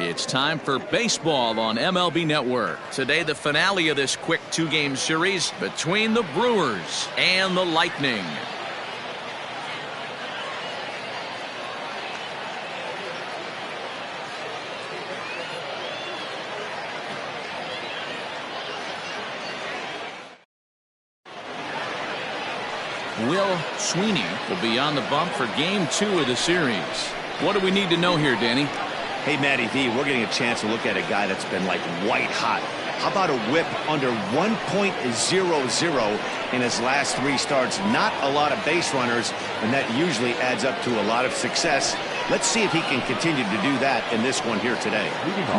It's time for baseball on MLB Network. Today, the finale of this quick two-game series between the Brewers and the Lightning. Will Sweeney will be on the bump for Game 2 of the series. What do we need to know here, Danny? Hey, Matty V, we're getting a chance to look at a guy that's been like white hot. How about a whip under 1.00 in his last 3 starts? Not a lot of base runners, and that usually adds up to a lot of success. Let's see if he can continue to do that in this one here today.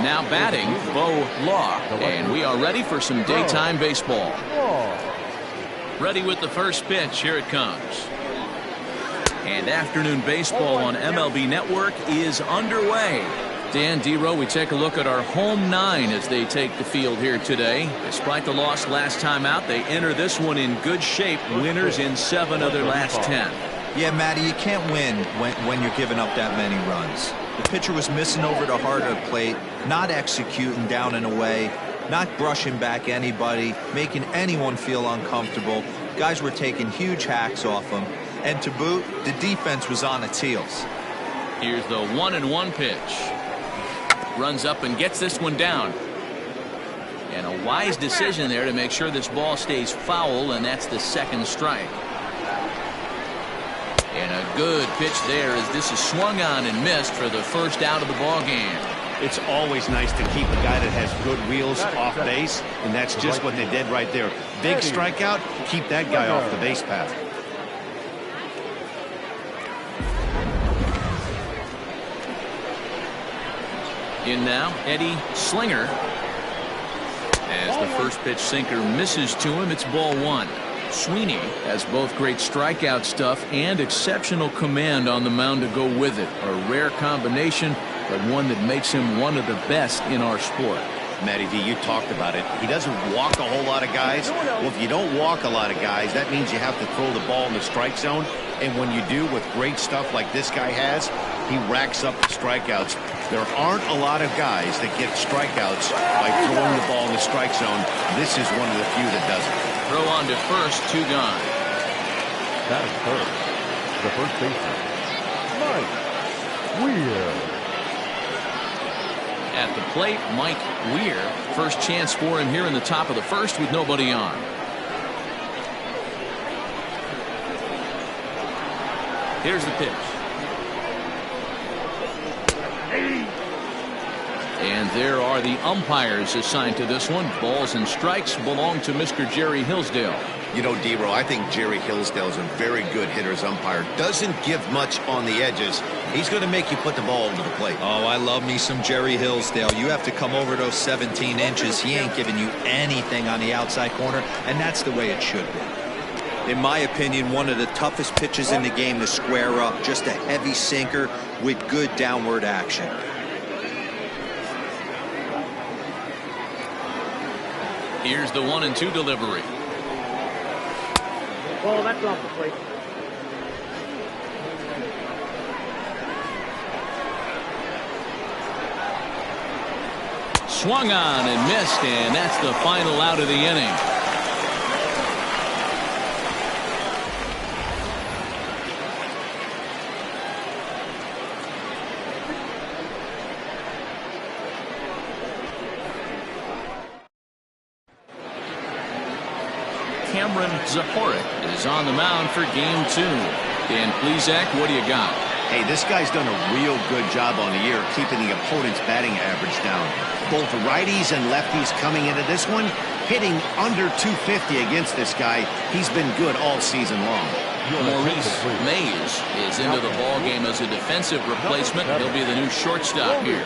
Now batting, Bo Law, and we are ready for some daytime baseball. Ready with the first pitch. Here it comes. And afternoon baseball on MLB Network is underway. Dan Dero, we take a look at our home 9 as they take the field here today. Despite the loss last time out, they enter this one in good shape. Winners in 7 of their last 10. Yeah, Matty, you can't win when you're giving up that many runs. The pitcher was missing over the heart of the plate, not executing down and away, not brushing back anybody, making anyone feel uncomfortable. Guys were taking huge hacks off him. And to boot, the defense was on its heels. Here's the 1-1 pitch. Runs up and gets this one down. And a wise decision there to make sure this ball stays foul, and that's the second strike. And a good pitch there as this is swung on and missed for the first out of the ball game. It's always nice to keep a guy that has good wheels off base, and that's just what they did right there. Big strikeout, keep that guy off the base path. In now, Eddie Slinger. As the first pitch sinker misses to him, it's ball 1. Sweeney has both great strikeout stuff and exceptional command on the mound to go with it. A rare combination, but one that makes him one of the best in our sport. Matty V, you talked about it. He doesn't walk a whole lot of guys. Well, if you don't walk a lot of guys, that means you have to throw the ball in the strike zone. And when you do with great stuff like this guy has, he racks up the strikeouts. There aren't a lot of guys that get strikeouts by throwing the ball in the strike zone. This is one of the few that does it. Throw on to first, 2 gone. That is third. The first baseman, Mike Weir. At the plate, Mike Weir. First chance for him here in the top of the first with nobody on. Here's the pitch. And there are the umpires assigned to this one. Balls and strikes belong to Mr. Jerry Hillsdale. You know, Dero, I think Jerry Hillsdale is a very good hitter's umpire. Doesn't give much on the edges. He's going to make you put the ball into the plate. Oh, I love me some Jerry Hillsdale. You have to come over those 17 inches. He ain't giving you anything on the outside corner, and that's the way it should be. In my opinion, one of the toughest pitches in the game to square up. Just a heavy sinker with good downward action. Here's the 1-2 delivery. Oh, that's off the plate. Swung on and missed, and that's the final out of the inning. Cameron Zahorik is on the mound for Game 2. Dan Plesac, what do you got? Hey, this guy's done a real good job on the year keeping the opponent's batting average down. Both righties and lefties coming into this one, hitting under 250 against this guy. He's been good all season long. Maurice Mays is into the ball game as a defensive replacement. He'll be the new shortstop here.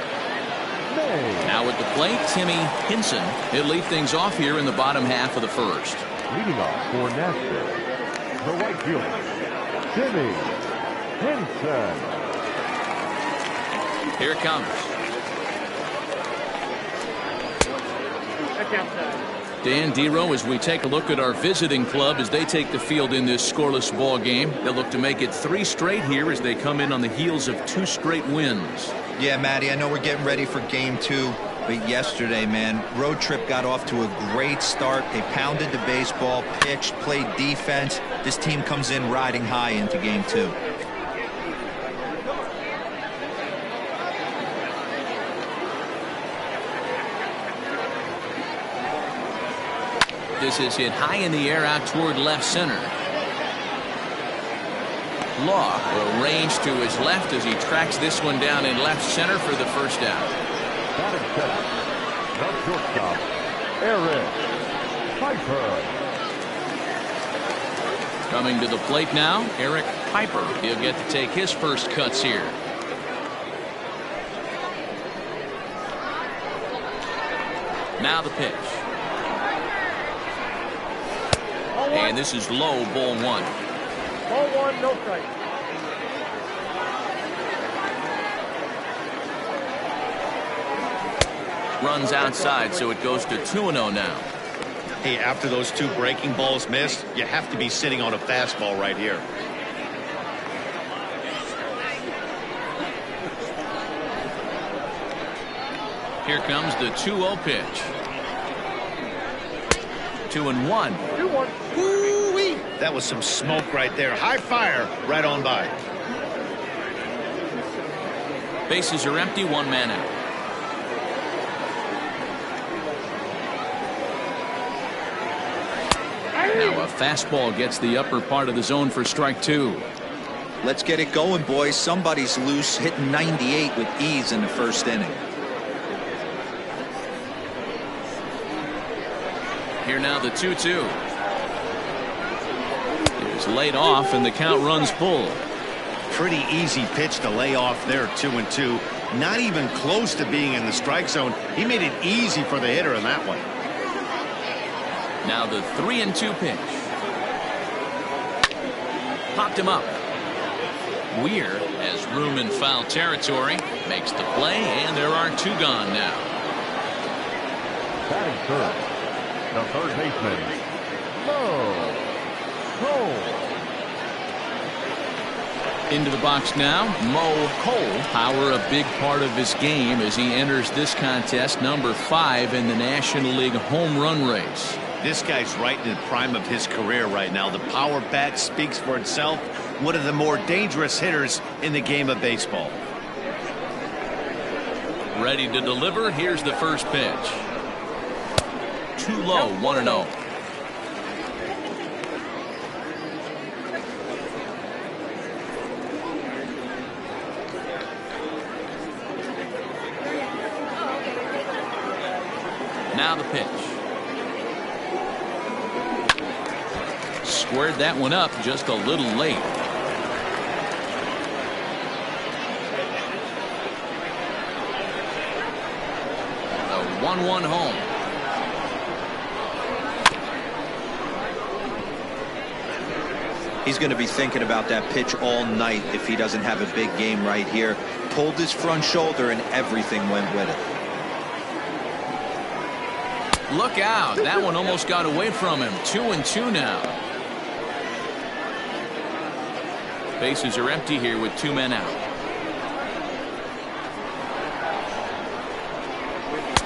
Now at the plate, Timmy Hinson. He'll lead things off here in the bottom half of the first. Leading off for Nashville, the right fielder, Timmy Hinson. Here it comes. That's outside. Dan Dero, as we take a look at our visiting club as they take the field in this scoreless ball game. They'll look to make it 3 straight here as they come in on the heels of 2 straight wins. Yeah, Matty, I know we're getting ready for game 2, but yesterday, man, road trip got off to a great start. They pounded the baseball, pitched, played defense. This team comes in riding high into game 2. This is hit high in the air out toward left center. Law will range to his left as he tracks this one down in left center for the first out. Batting center, the shortstop, Eric Piper. Coming to the plate now, Eric Piper. He'll get to take his first cuts here. Now the pitch. And this is low, ball 1. Ball 1, no strike. Runs outside, so it goes to 2-0 now. Hey, after those 2 breaking balls missed, you have to be sitting on a fastball right here. Here comes the 2-0 pitch. 2-1. 2-1. Woo-wee. That was some smoke right there. High fire right on by. Bases are empty, 1 man out. Now a fastball gets the upper part of the zone for strike 2. Let's get it going, boys. Somebody's loose, hitting 98 with ease in the first inning. Here now the 2-2. It was laid off and the count runs full. Pretty easy pitch to lay off there, 2-2. Not even close to being in the strike zone. He made it easy for the hitter in that one. Now the 3-2 pitch. Popped him up. Weir has room in foul territory. Makes the play, and there are 2 gone now. Batting third, the third baseman, Cole. Into the box now, Mo Cole. Power a big part of his game as he enters this contest, number 5 in the National League home run race. This guy's right in the prime of his career right now. The power bat speaks for itself. One of the more dangerous hitters in the game of baseball. Ready to deliver. Here's the first pitch. Too low, 1-0. Now the pitch. Squared that one up just a little late. A 1-1 home. He's going to be thinking about that pitch all night if he doesn't have a big game right here. Pulled his front shoulder and everything went with it. Look out. That one almost got away from him. 2-2 now. Bases are empty here with 2 men out.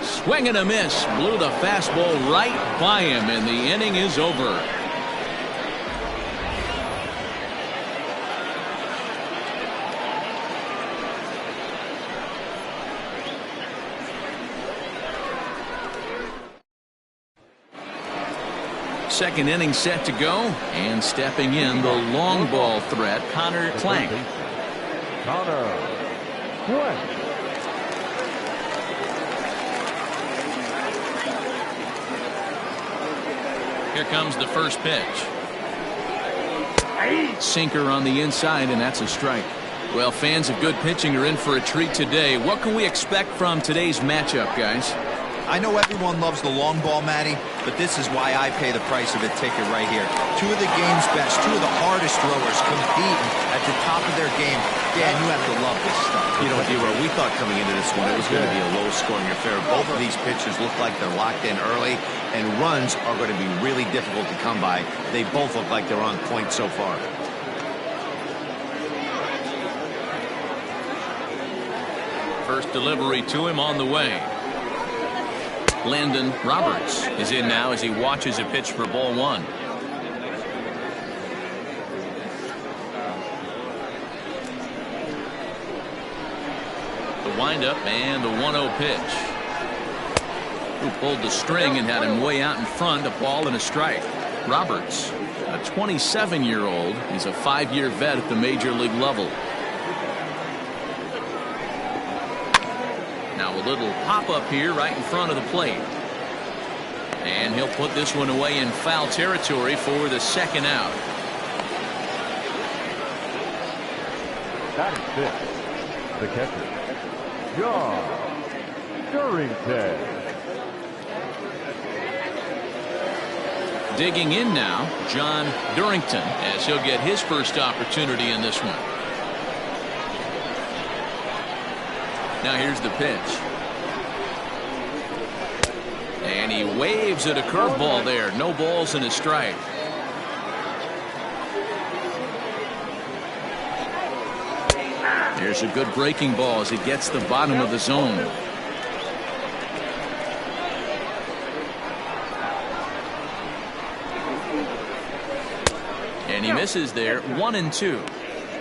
Swing and a miss. Blew the fastball right by him, and the inning is over. Second inning set to go, and stepping in the long ball threat, Connor Clank. Connor Clank. Here comes the first pitch. Sinker on the inside, and that's a strike. Well, fans of good pitching are in for a treat today. What can we expect from today's matchup, guys? I know everyone loves the long ball, Matty, but this is why I pay the price of a ticket right here. 2 of the game's best, 2 of the hardest throwers competing at the top of their game. Dan, you have to love this stuff. You know, D-Row, we thought coming into this one it was going to be a low-scoring affair. Both of these pitchers look like they're locked in early, and runs are going to be really difficult to come by. They both look like they're on point so far. First delivery to him on the way. Landon Roberts is in now as he watches a pitch for ball one. The windup and the 1-0 pitch. Who pulled the string and had him way out in front, a ball and a strike. Roberts, a 27-year-old. He's a 5-year vet at the major league level. Now a little pop-up here right in front of the plate. And he'll put this one away in foul territory for the second out. Batting fifth, the catcher, John Durrington. Digging in now, John Durrington, as he'll get his first opportunity in this one. Now here's the pitch. And he waves at a curveball there. No balls and a strike. There's a good breaking ball as he gets the bottom of the zone. And he misses there. 1-2.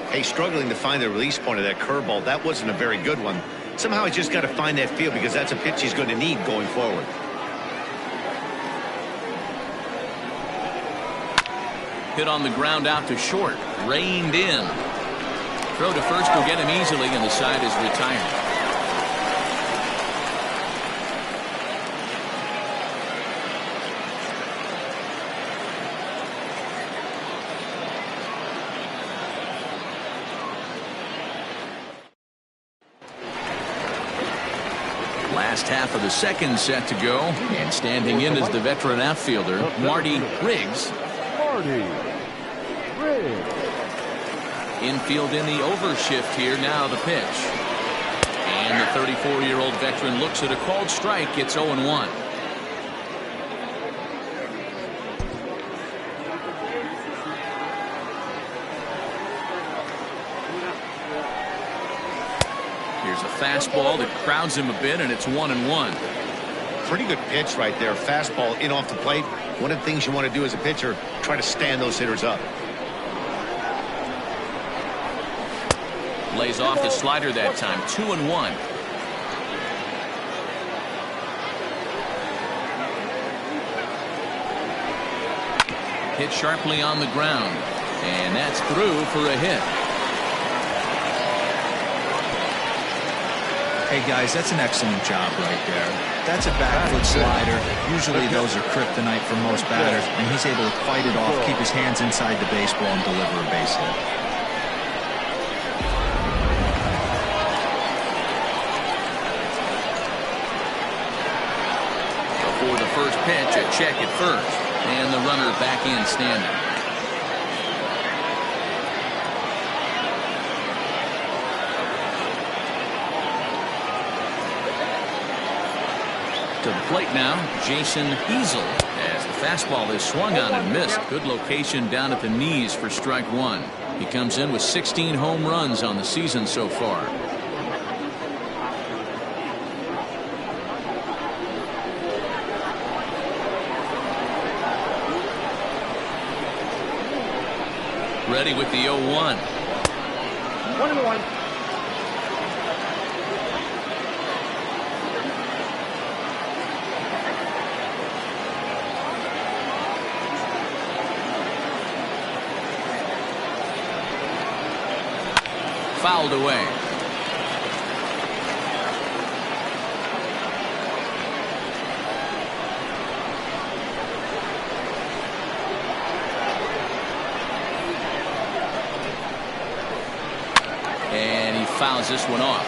Hey, struggling to find the release point of that curveball. That wasn't a very good one. Somehow he's just got to find that feel because that's a pitch he's going to need going forward. Hit on the ground out to short. Reined in. Throw to first will get him easily, and the side is retired. Last half of the second set to go, and standing in is the veteran outfielder, Marty Riggs. Infield in the overshift here. Now the pitch. And the 34-year-old veteran looks at a called strike. It's 0-1. Here's a fastball that crowds him a bit, and it's 1-1. Pretty good pitch right there. Fastball in off the plate. One of the things you want to do as a pitcher, try to stand those hitters up. Lays off the slider that time. 2-1. Hit sharply on the ground, and that's through for a hit. Hey guys, that's an excellent job right there. That's a back foot slider. Usually those are kryptonite for most batters, and he's able to fight it off, keep his hands inside the baseball, and deliver a base hit. Before the first pitch, a check at first, and the runner back in standing. To the plate now, Jason Easel, as the fastball is swung on and missed. Good location down at the knees for strike one. He comes in with 16 home runs on the season so far. Ready with the 0-1. 1-1. Fouled away. And he fouls this one off.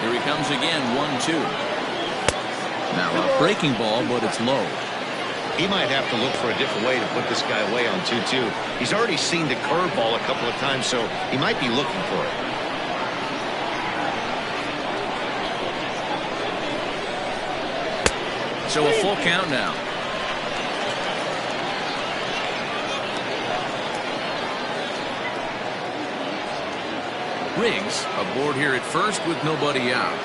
Here he comes again. 1-2. Now a breaking ball, but it's low. He might have to look for a different way to put this guy away on 2-2. He's already seen the curveball a couple of times, so he might be looking for it. So a full count now. Riggs aboard here at first with nobody out.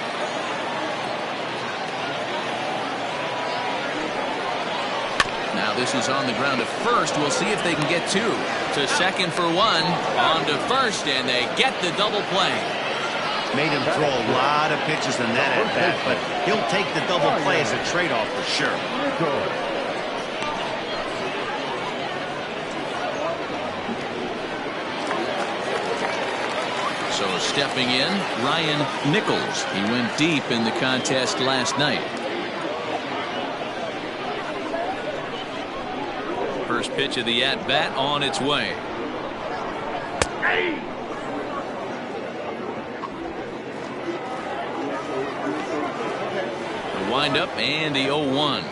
Now this is on the ground at first. We'll see if they can get two. To second for one. On to first, and they get the double play. Made him throw a lot of pitches in that at bat, but he'll take the double play as a trade-off for sure. So stepping in, Ryan Nichols. He went deep in the contest last night. First pitch of the at-bat on its way. The windup and the 0-1.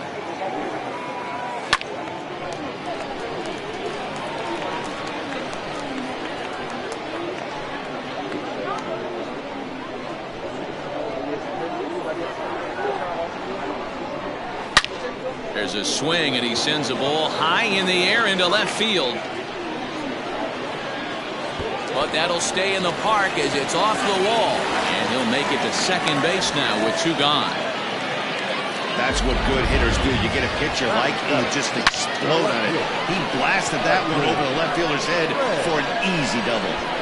There's a swing, and he sends a ball high in the air into left field. But that'll stay in the park as it's off the wall. And he'll make it to second base now with two gone. That's what good hitters do. You get a pitch you like, and you just explode on it. He blasted that one over the left fielder's head for an easy double.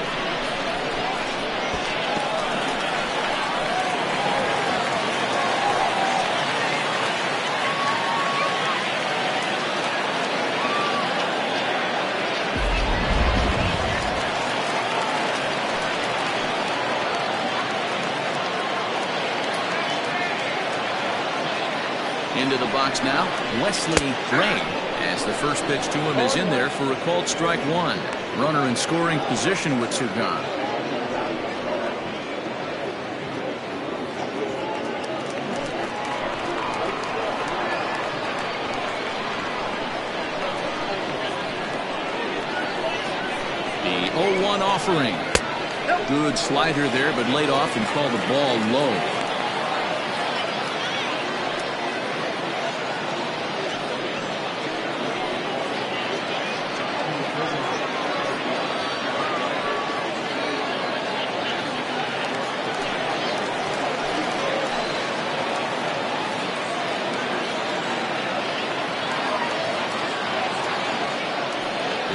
Into the box now, Wesley Ray, as the first pitch to him is in there for a called strike one. Runner in scoring position with two gone. The 0-1 offering. Good slider there, but laid off and called the ball low.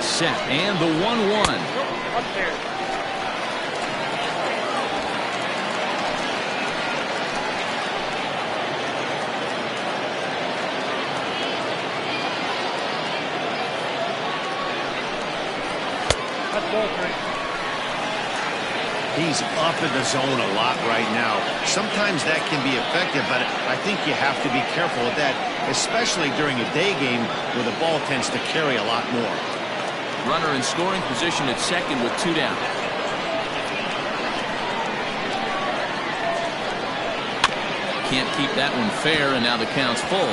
Set and the 1-1. He's up in the zone a lot right now. Sometimes that can be effective, but I think you have to be careful with that, especially during a day game where the ball tends to carry a lot more. Runner in scoring position at second with two down. Can't keep that one fair, and now the count's full.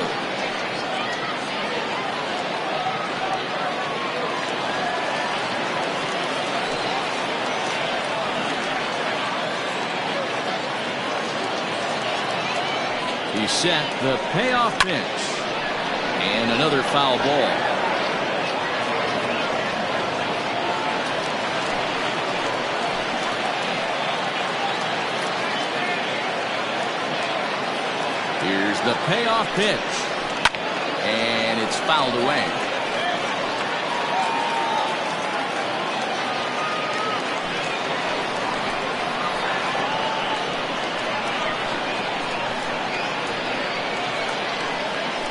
He's set the payoff pitch. And another foul ball. Here's the payoff pitch. And it's fouled away.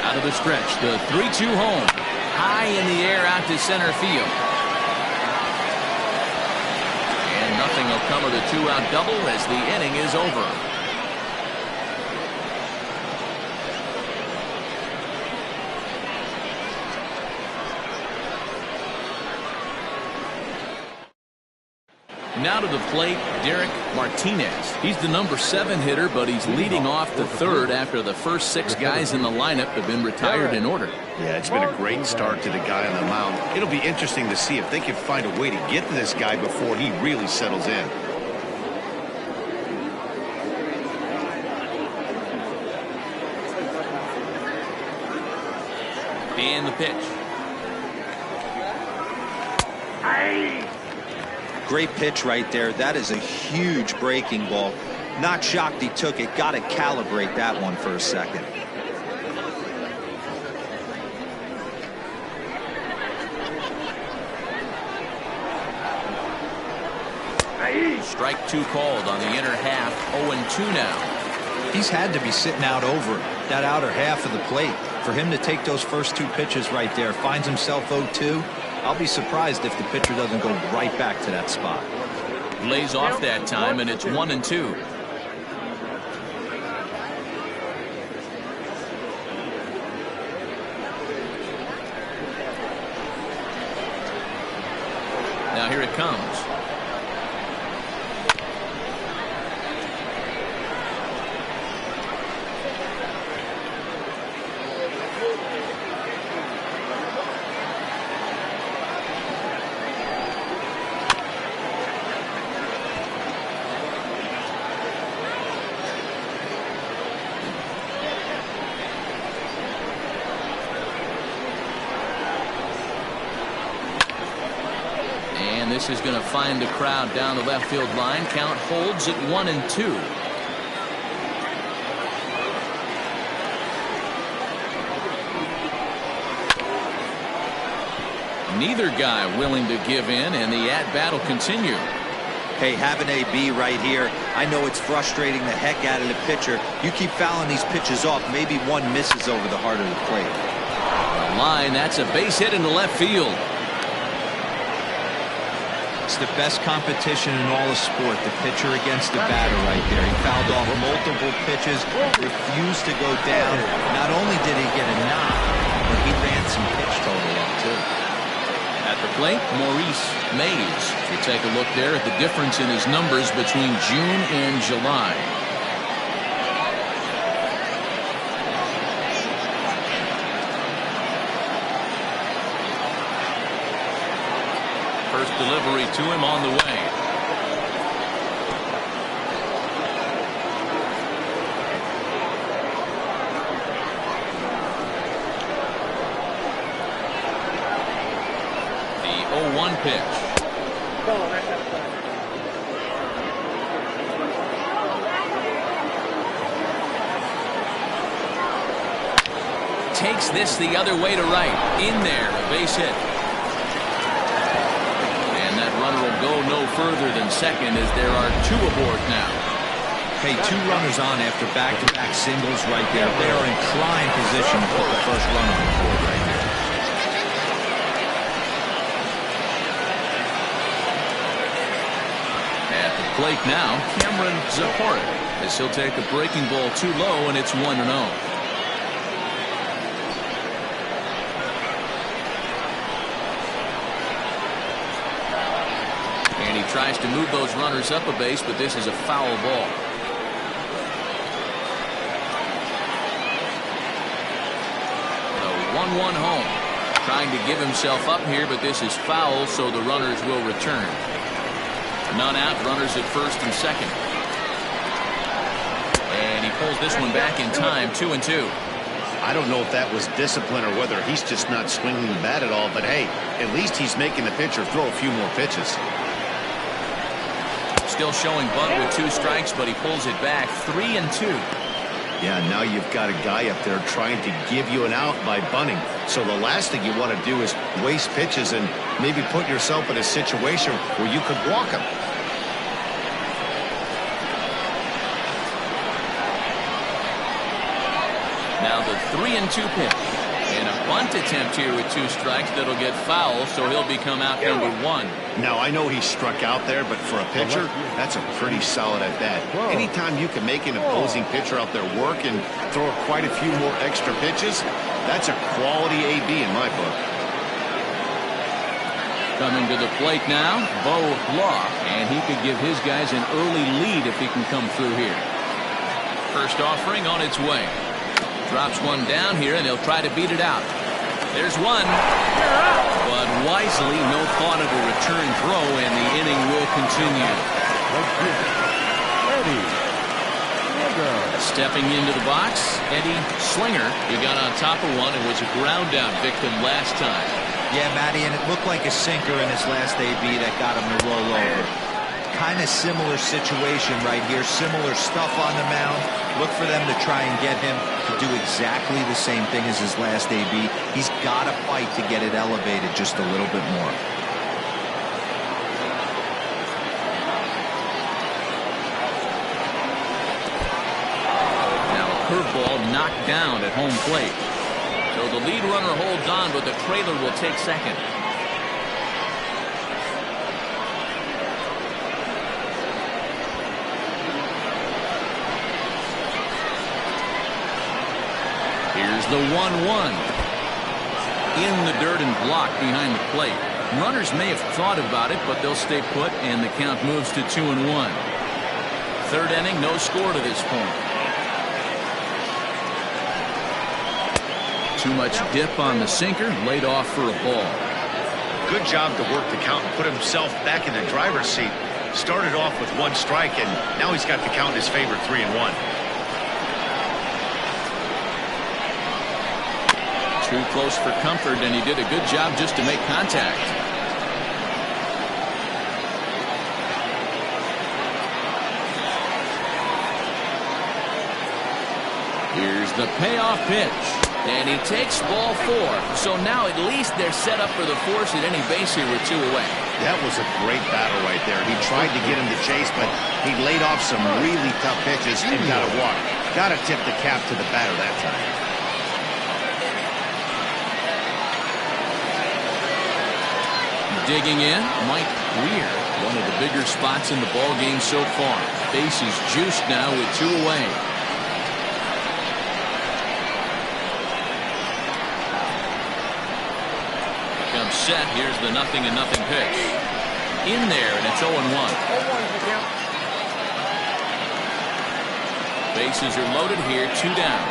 Out of the stretch, the 3-2 home. High in the air out to center field. And nothing will come of the two-out double as the inning is over. Now to the plate, Derek Martinez. He's the number 7 hitter, but he's leading off the third after the first 6 guys in the lineup have been retired in order. Yeah, it's been a great start to the guy on the mound. It'll be interesting to see if they can find a way to get to this guy before he really settles in. And the pitch. Great pitch right there. That is a huge breaking ball. Not shocked he took it. Got to calibrate that one for a second. Strike two called on the inner half. 0-2 now. He's had to be sitting out over that outer half of the plate. For him to take those first two pitches right there, finds himself 0-2. I'll be surprised if the pitcher doesn't go right back to that spot. Lays off that time, and it's 1-2. Now here it comes. This is going to find the crowd down the left field line. Count holds at 1-2. Neither guy willing to give in, and the at-bat will continue. Hey, have an AB right here. I know it's frustrating the heck out of the pitcher. You keep fouling these pitches off, maybe one misses over the heart of the plate. On the line, that's a base hit into left field. It's the best competition in all of sport, the pitcher against the batter right there. He fouled off multiple pitches, refused to go down. Not only did he get a knock, but he ran some pitch total up too. At the plate, Maurice Mays. You take a look there at the difference in his numbers between June and July. First delivery to him on the way. The 0-1 pitch. Takes this the other way to right. In there, a base hit. Runner will go no further than second as there are two aboard now. Hey, two runners on after back-to-back singles right there. They are in prime position to put the first run on the board right here. At the plate now, Cameron Zahoric, as he'll take a breaking ball too low, and it's 1-0. Tries to move those runners up a base, but this is a foul ball. The 1-1 home. Trying to give himself up here, but this is foul, so the runners will return. None out, runners at first and second. And he pulls this one back in time, 2-2. I don't know if that was discipline or whether he's just not swinging the bat at all, but hey, at least he's making the pitcher throw a few more pitches. Still showing bunt with 2 strikes, but he pulls it back. 3-2. Yeah, now you've got a guy up there trying to give you an out by bunting. So the last thing you want to do is waste pitches and maybe put yourself in a situation where you could walk him. Now the 3-2 pitch. And a bunt attempt here with 2 strikes that'll get foul, so he'll become out number 1. Now, I know he struck out there, but for a pitcher, that's a pretty solid at bat. Anytime you can make an opposing pitcher out there work and throw quite a few more extra pitches, that's a quality AB in my book. Coming to the plate now, Bo Law, and he could give his guys an early lead if he can come through here. First offering on its way. Drops one down here, and they'll try to beat it out. There's one. But wisely, no thought of a return throw, and the inning will continue. Stepping into the box, Eddie Slinger. He got on top of one and was a ground out victim last time. Yeah, Matty, and it looked like a sinker in his last AB that got him to roll over. Kind of similar situation right here. Similar stuff on the mound. Look for them to try and get him to do exactly the same thing as his last AB. He's got to fight to get it elevated just a little bit more. Curveball knocked down at home plate. So the lead runner holds on, but the trailer will take second. Here's the 1-1. In the dirt and blocked behind the plate. Runners may have thought about it, but they'll stay put, and the count moves to 2-1. Third inning, no score to this point. Too much dip on the sinker, laid off for a ball. Good job to work the count and put himself back in the driver's seat. Started off with 1 strike, and now he's got the count in his favor, 3-1. Too close for comfort, and he did a good job just to make contact. Here's the payoff pitch. And he takes ball 4. So now at least they're set up for the force at any base here with 2 away. That was a great battle right there. He tried to get him to chase, but he laid off some really tough pitches and got a walk. Got to tip the cap to the batter that time. Digging in, Mike Weir, one of the bigger spots in the ball game so far. Base is juiced now with 2 away. Set. Here's the 0-0 pitch. In there, and it's 0-1. Bases are loaded here, 2 down.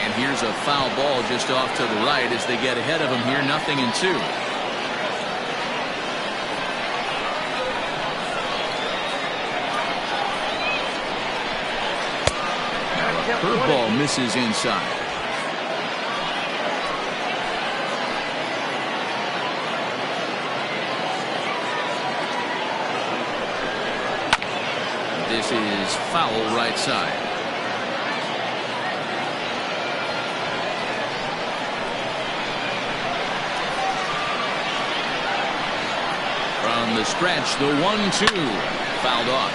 And here's a foul ball just off to the right as they get ahead of him here, 0-2. Curveball misses inside. This is foul right side. From the stretch, the 1-2 fouled off.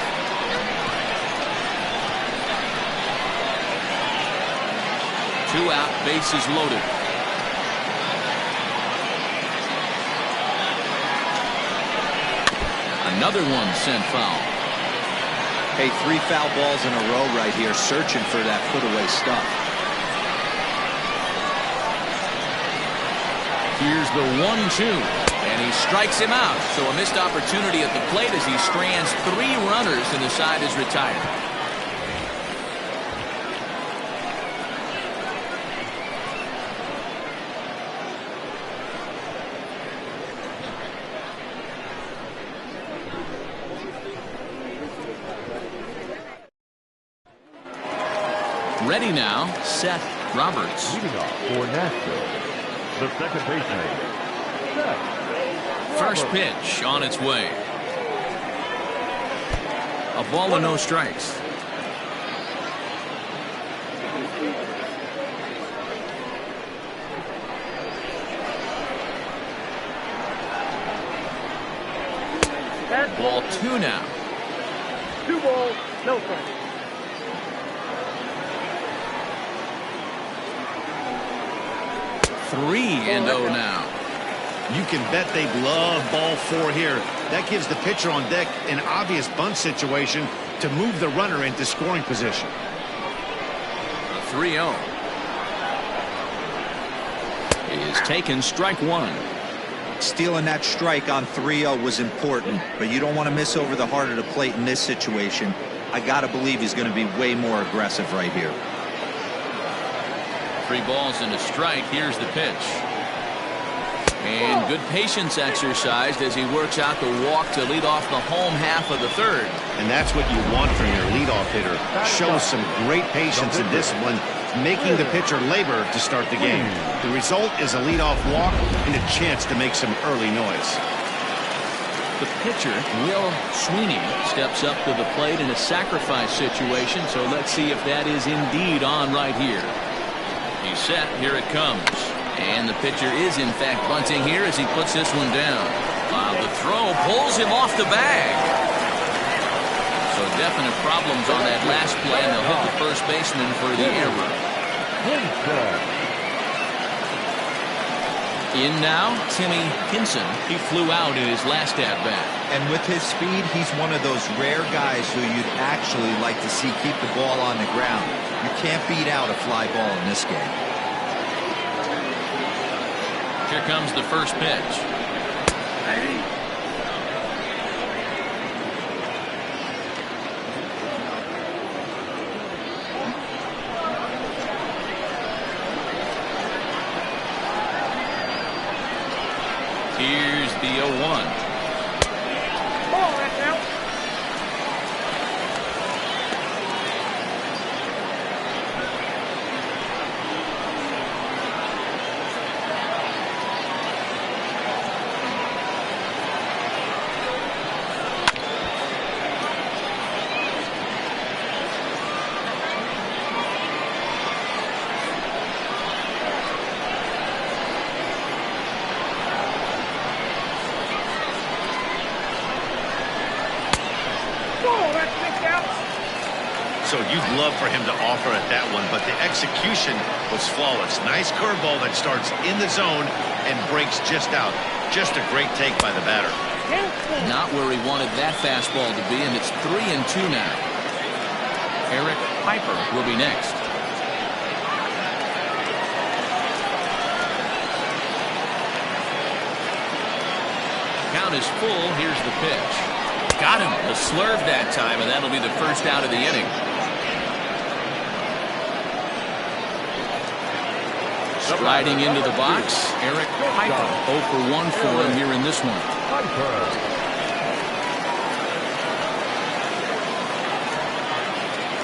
Two out, bases loaded. Another one sent foul. Hey, 3 foul balls in a row right here, searching for that put-away stuff. Here's the 1-2, and he strikes him out. So a missed opportunity at the plate as he strands 3 runners, and the side is retired. Ready now, Seth Roberts. Leading off for Nashville, the second baseman, Seth First Roberts. pitch on its way. A ball and no strikes. Ball 2 now. 2 balls, no strikes. 3-0 now. You can bet they love ball 4 here. That gives the pitcher on deck an obvious bunt situation to move the runner into scoring position. The 3-0 is taken, strike 1. Stealing that strike on 3-0 was important, but you don't want to miss over the heart of the plate in this situation. I got to believe he's going to be way more aggressive right here. 3 balls and a strike. Here's the pitch. And good patience exercised as he works out the walk to lead off the home half of the third. And that's what you want from your leadoff hitter. Shows some great patience and discipline, making the pitcher labor to start the game. The result is a leadoff walk and a chance to make some early noise. The pitcher, Will Sweeney, steps up to the plate in a sacrifice situation, so let's see if that is indeed on right here. He's set. Here it comes. And the pitcher is, in fact, bunting here as he puts this one down. The throw pulls him off the bag. So definite problems on that last play, and they'll hit the first baseman for the error. In now, Timmy Hinson. He flew out in his last at-bat. And with his speed, he's one of those rare guys who you'd actually like to see keep the ball on the ground. You can't beat out a fly ball in this game. Here comes the first pitch. Here's the 0-1. Ball, that's out. So you'd love for him to offer at that one, but the execution was flawless. Nice curveball that starts in the zone and breaks just out. Just a great take by the batter. Not where he wanted that fastball to be, and it's 3-2 now. Eric Piper will be next. Count is full. Here's the pitch. Got him. A slurve that time, and that'll be the first out of the inning. Striding into the box, Eric Piper. 0 for 1 for him here in this one.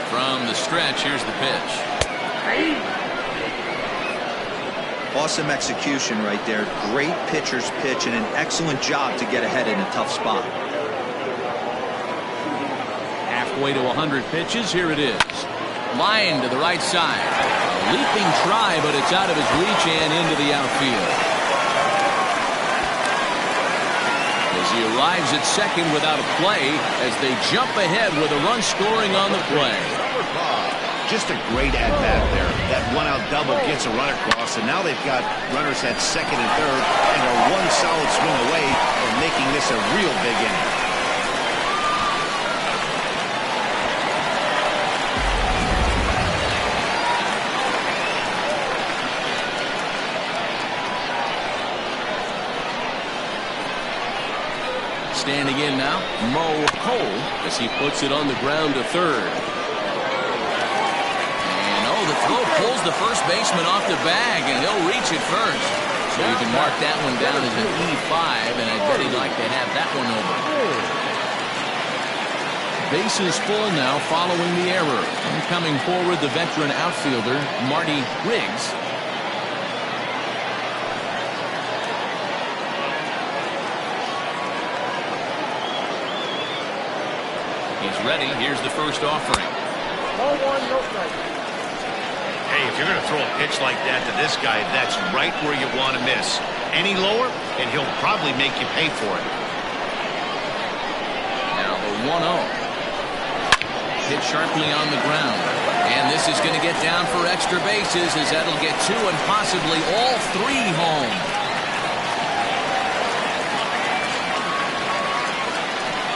From the stretch, here's the pitch. Awesome execution right there. Great pitcher's pitch and an excellent job to get ahead in a tough spot. Halfway to 100 pitches. Here it is. Line to the right side. A leaping try, but it's out of his reach and into the outfield. As he arrives at second without a play, as they jump ahead with a run scoring on the play. Just a great at-bat there. That one-out double gets a run across, and now they've got runners at second and third, and are one solid swing away from making this a real big inning. Standing in now, Mo Cole, as he puts it on the ground to third. And the throw pulls the first baseman off the bag, and he'll reach it first. So you can mark that one down as an E5, and I bet he'd like to have that one over. Bases full now following the error. And coming forward, the veteran outfielder, Marty Riggs. He's ready. Here's the first offering. No one, no strike. Hey, if you're going to throw a pitch like that to this guy, that's right where you want to miss. Any lower, and he'll probably make you pay for it. Now the 1-0. Hit sharply on the ground. And this is going to get down for extra bases, as that'll get 2 and possibly all 3 home.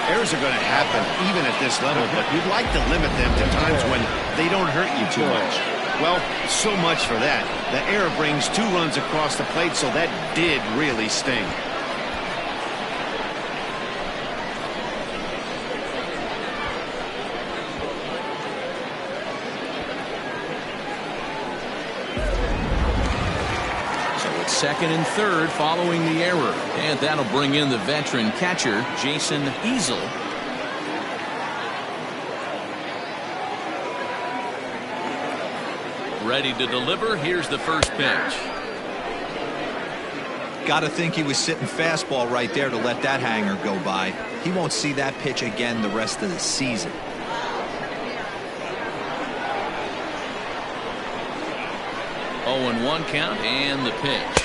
Errors are going to happen even at this level, but you'd like to limit them to times when they don't hurt you too much. Well, so much for that. The error brings 2 runs across the plate, so that did really sting. second and third following the error. And that'll bring in the veteran catcher, Jason Easel. Ready to deliver. Here's the first pitch. Got to think he was sitting fastball right there to let that hanger go by. He won't see that pitch again the rest of the season. Oh, and 1 count, and the pitch.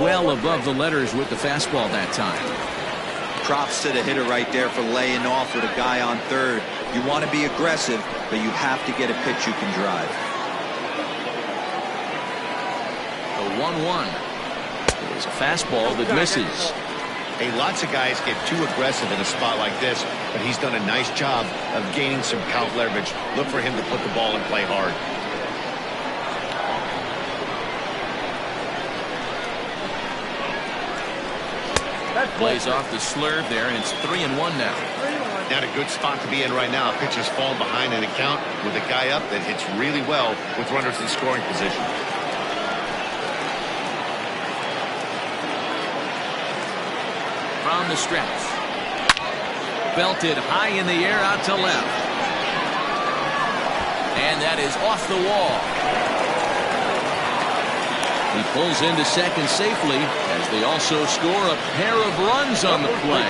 Well above the letters with the fastball that time. Props to the hitter right there for laying off with a guy on third. You want to be aggressive, but you have to get a pitch you can drive. The 1-1. It's a fastball that misses. Hey, lots of guys get too aggressive in a spot like this, but he's done a nice job of gaining some count leverage. Look for him to put the ball and play hard. Plays off the slurve there, and it's 3-1 now. Not a good spot to be in right now. Pitcher's falling behind in the count with a guy up that hits really well with runners in scoring position. From the stretch. Belted high in the air out to left. And that is off the wall. He pulls into second safely as they also score a pair of runs on the play.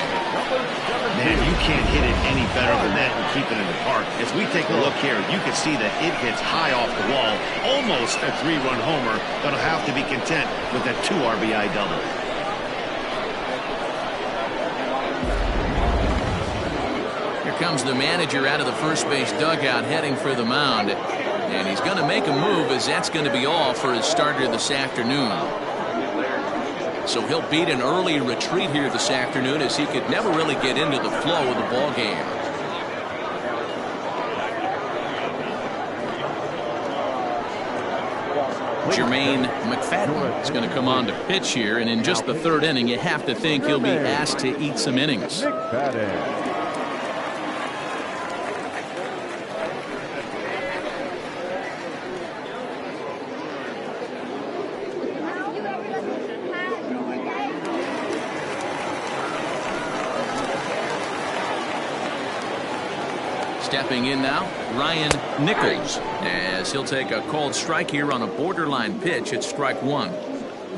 Man, you can't hit it any better than that and keep it in the park. As we take a look here, you can see that it hits high off the wall. Almost a 3-run homer, but he'll have to be content with a 2 RBI double. Comes the manager out of the first base dugout heading for the mound, and he's going to make a move, as that's going to be all for his starter this afternoon. So he'll beat an early retreat here this afternoon, as he could never really get into the flow of the ball game. Jermaine McFadden is going to come on to pitch here, and in just the third inning, you have to think he'll be asked to eat some innings. Stepping in now, Ryan Nichols, as he'll take a called strike here on a borderline pitch at strike 1.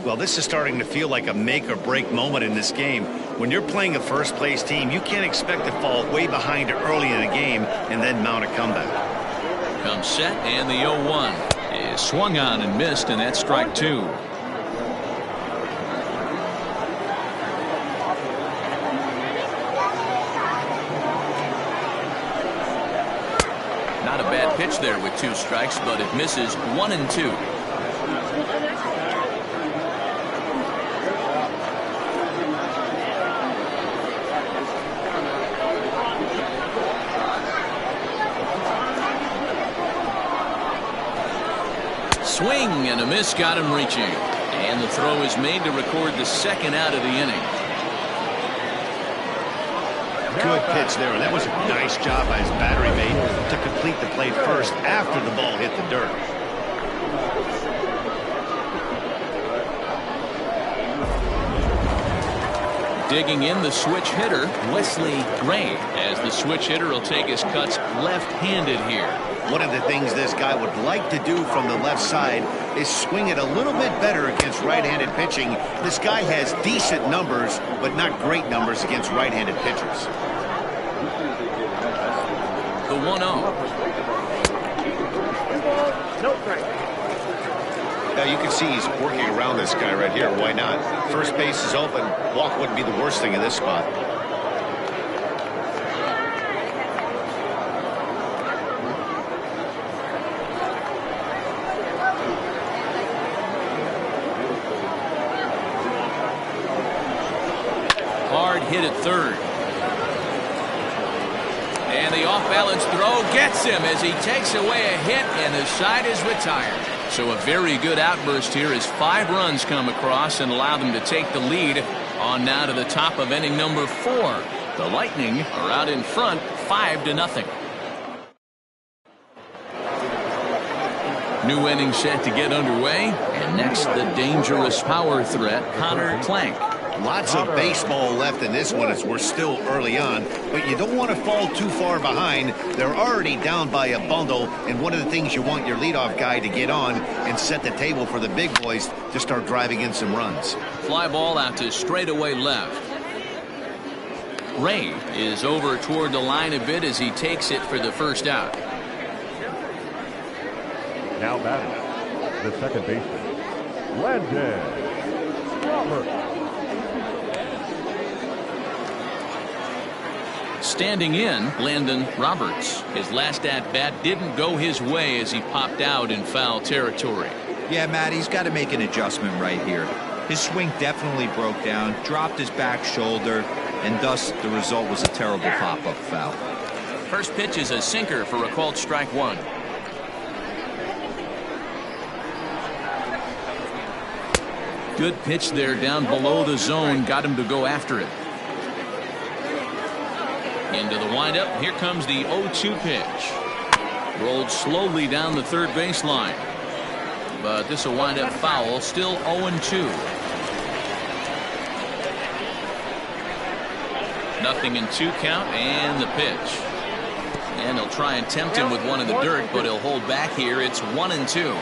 Well, this is starting to feel like a make or break moment in this game. When you're playing a first place team, you can't expect to fall way behind early in a game and then mount a comeback. Comes set, and the 0-1 is swung on and missed, and that's strike 2. Not a bad pitch there with 2 strikes, but it misses 1 and 2. Swing and a miss got him reaching, and the throw is made to record the second out of the inning. Good pitch there, and that was a nice job by his battery mate to complete the play first after the ball hit the dirt. Digging in, the switch hitter, Wesley Gray, as the switch hitter will take his cuts left-handed here. One of the things this guy would like to do from the left side is swing it a little bit better against right-handed pitching. This guy has decent numbers, but not great numbers against right-handed pitchers. The 1-0. Now you can see he's working around this guy right here. Why not? First base is open. Walk wouldn't be the worst thing in this spot. Hard hit at third. And the off-balance throw gets him as he takes away a hit, and the side is retired. So a very good outburst here as 5 runs come across and allow them to take the lead on now to the top of inning number 4. The Lightning are out in front 5-0. New inning set to get underway. And next, the dangerous power threat, Connor Clank. Lots of baseball left in this one as we're still early on, but you don't want to fall too far behind. They're already down by a bundle, and one of the things you want your leadoff guy to get on and set the table for the big boys to start driving in some runs. Fly ball out to straightaway left. Ray is over toward the line a bit as he takes it for the first out. Now batting, the second baseman, Landon Roberts. Standing in, Landon Roberts. His last at-bat didn't go his way as he popped out in foul territory. Yeah, Matt, he's got to make an adjustment right here. His swing definitely broke down, dropped his back shoulder, and thus the result was a terrible pop-up foul. First pitch is a sinker for a called strike one. Good pitch there down below the zone. Got him to go after it. Into the windup. Here comes the 0-2 pitch. Rolled slowly down the third baseline. But this will wind up foul. Still 0-2. Nothing in 2 count and the pitch. And he'll try and tempt him with one in the dirt, but he'll hold back here. It's 1-2.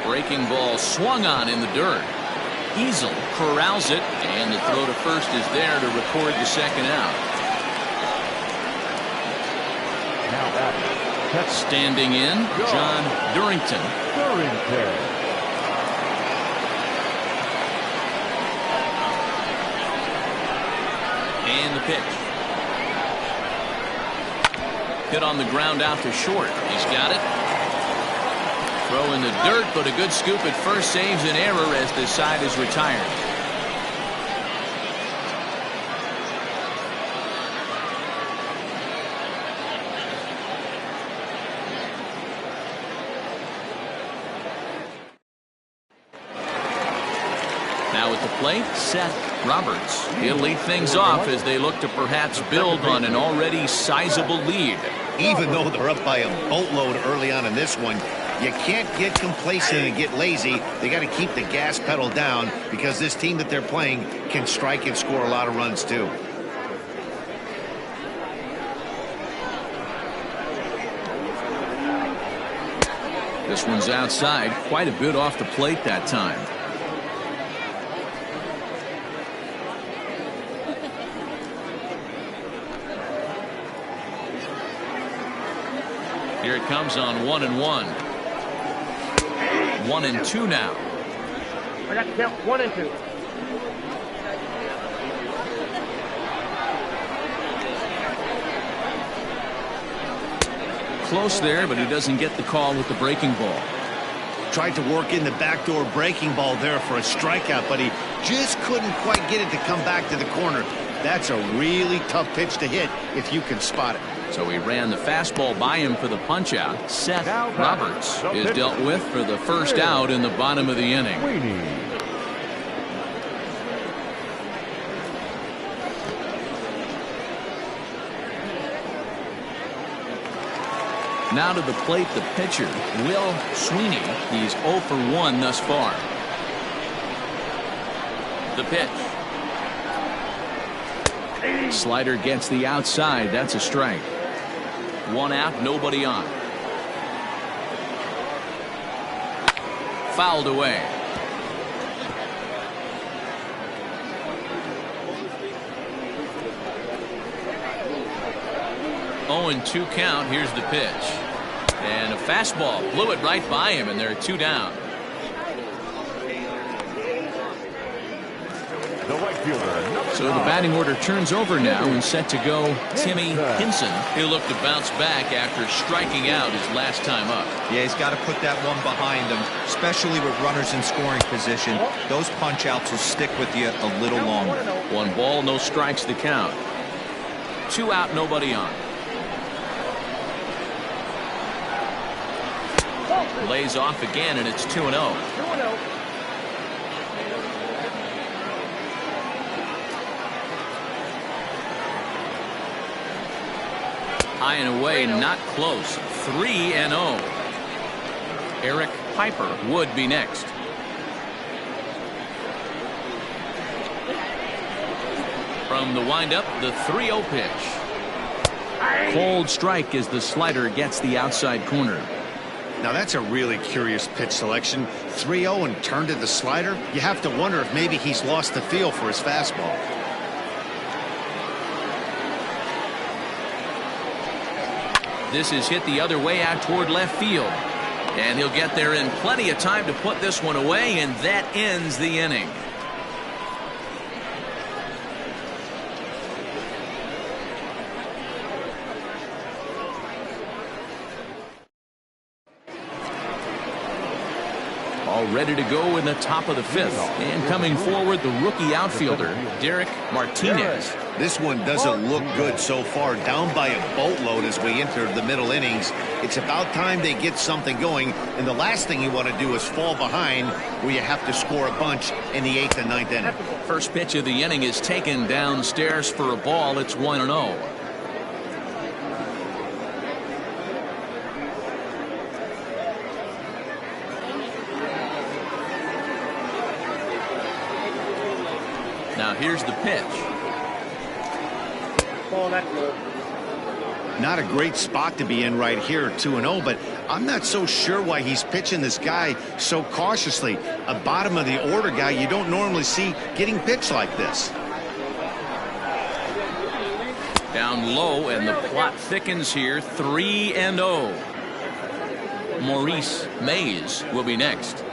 Breaking ball swung on in the dirt. Easel corrals it, and the throw to first is there to record the second out. Now batting, Standing in, John Durrington. And the pitch. Hit on the ground out to short. He's got it. Throw in the dirt, but a good scoop at first saves an error as the side is retired. Now at the plate, Seth Roberts. He'll lead things off as they look to perhaps build on an already sizable lead. Even though they're up by a boatload early on in this one, you can't get complacent and get lazy. They got to keep the gas pedal down because this team that they're playing can strike and score a lot of runs too. This one's outside, quite a bit off the plate that time. Here it comes on 1-1. 1-2 now. I got to count 1-2. Close there, but he doesn't get the call with the breaking ball. Tried to work in the backdoor breaking ball there for a strikeout, but he just couldn't quite get it to come back to the corner. That's a really tough pitch to hit if you can spot it. So he ran the fastball by him for the punch-out. Seth Roberts is dealt with for the first out in the bottom of the inning. Now to the plate, the pitcher, Will Sweeney. He's 0 for 1 thus far. The pitch. Slider gets the outside. That's a strike. 1 out, nobody on. Fouled away. Oh, and 2 count. Here's the pitch. And a fastball blew it right by him, and there are 2 down. So the batting order turns over now and set to go Timmy Hinson. He'll look to bounce back after striking out his last time up. Yeah, he's got to put that one behind him, especially with runners in scoring position. Those punch outs will stick with you a little longer. 1 ball, no strikes the count. 2 out, nobody on. Lays off again, and it's 2-0. 2-0. High and away, not close. 3-0. Eric Piper would be next. From the windup, the 3-0 pitch. Cold strike as the slider gets the outside corner. Now that's a really curious pitch selection. 3-0 and turned to the slider. You have to wonder if maybe he's lost the feel for his fastball. This is hit the other way out toward left field. And he'll get there in plenty of time to put this one away, and that ends the inning. All ready to go in the top of the fifth. And coming forward, the rookie outfielder, Derek Martinez. This one doesn't look good so far. Down by a boatload as we enter the middle innings. It's about time they get something going. And the last thing you want to do is fall behind where you have to score a bunch in the 8th and 9th inning. First pitch of the inning is taken downstairs for a ball. It's 1-0. Now here's the pitch. Not a great spot to be in right here, 2-0, but I'm not so sure why he's pitching this guy so cautiously. A bottom of the order guy you don't normally see getting pitched like this. Down low, and the plot thickens here. 3-0. Maurice Mays will be next.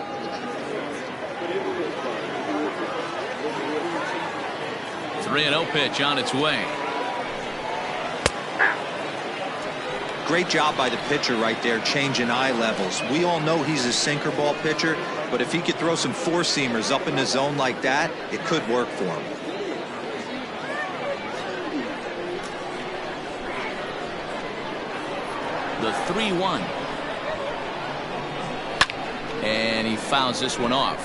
The 3-0 pitch on its way. Great job by the pitcher right there, changing eye levels. We all know he's a sinker ball pitcher, but if he could throw some four-seamers up in the zone like that, it could work for him. The 3-1. And he fouls this one off.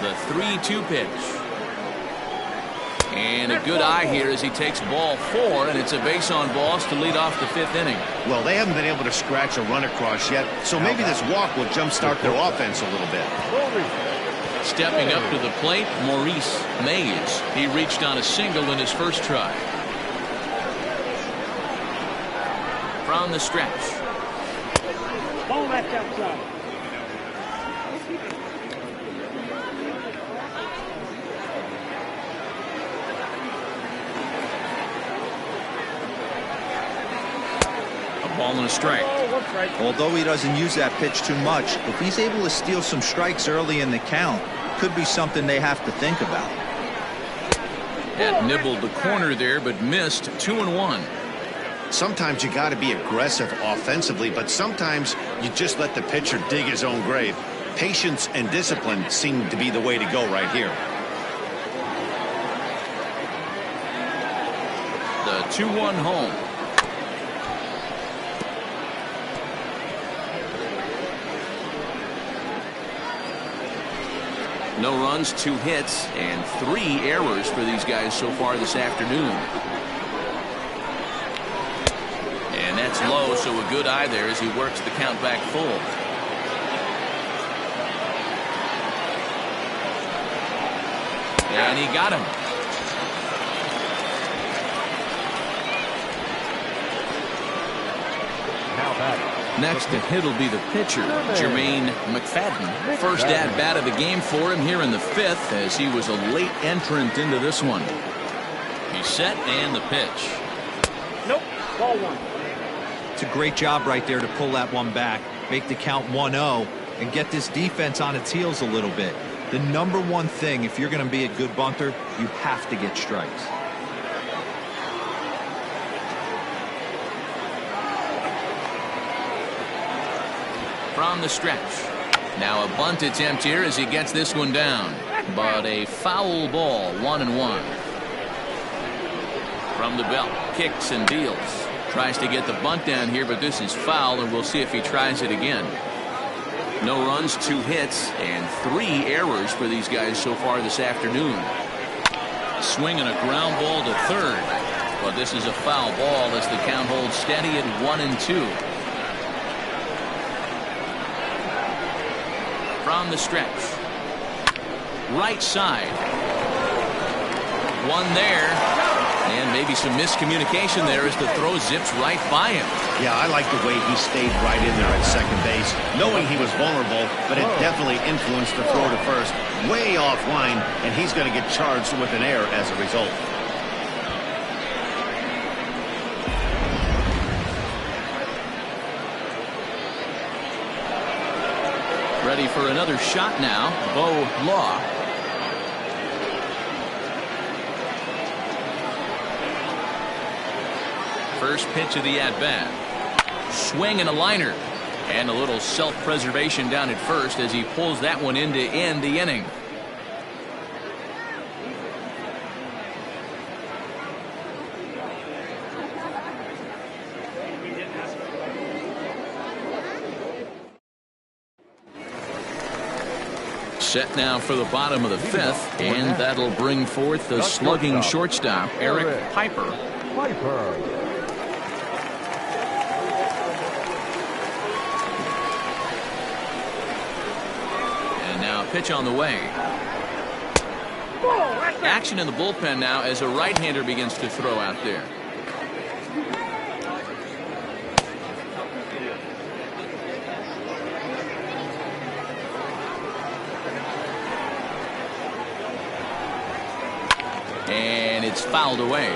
The 3-2 pitch. And a good eye here as he takes ball 4, and it's a base on balls to lead off the 5th inning. Well, they haven't been able to scratch a run across yet, so maybe this walk will jumpstart their offense a little bit. Stepping up to the plate, Maurice Mays. He reached on a single in his first try. From the stretch. Ball left outside. Ball and a strike. Although he doesn't use that pitch too much, if he's able to steal some strikes early in the count, could be something they have to think about. That nibbled the corner there, but missed. 2-1. Sometimes you got to be aggressive offensively, but sometimes you just let the pitcher dig his own grave. Patience and discipline seem to be the way to go right here. The 2-1 home. No runs, 2 hits, and 3 errors for these guys so far this afternoon. And that's low, so a good eye there as he works the count back full. And he got him. Now back. Next to hit will be the pitcher, Jermaine McFadden. First at-bat of the game for him here in the 5th as he was a late entrant into this one. He's set and the pitch. Nope. Ball 1. It's a great job right there to pull that one back, make the count 1-0, and get this defense on its heels a little bit. The number one thing, if you're going to be a good bunter, you have to get strikes. From the stretch. Now a bunt attempt here as he gets this one down. But a foul ball, 1-1. From the belt, kicks and deals. Tries to get the bunt down here, but this is foul, and we'll see if he tries it again. No runs, 2 hits, and 3 errors for these guys so far this afternoon. Swing and a ground ball to third. But this is a foul ball as the count holds steady at 1-2. From the stretch. Right side. One there. And maybe some miscommunication there as the throw zips right by him. Yeah, I like the way he stayed right in there at second base, knowing he was vulnerable, but it definitely influenced the throw to first. Way offline, and he's going to get charged with an error as a result. Ready for another shot now, Bo Law. First pitch of the at-bat. Swing and a liner. And a little self-preservation down at first as he pulls that one in to end the inning. Set now for the bottom of the 5th, and that'll bring forth the slugging shortstop, Eric Piper. And now a pitch on the way. Action in the bullpen now as a right-hander begins to throw out there. And it's fouled away.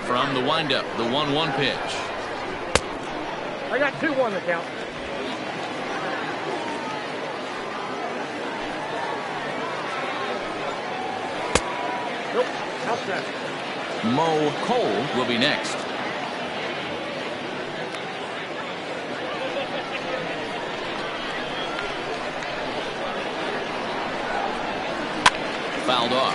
From the windup, the 1-1 pitch. I got 2-1 to count. Nope, outside. Mo Cole will be next. Fouled off.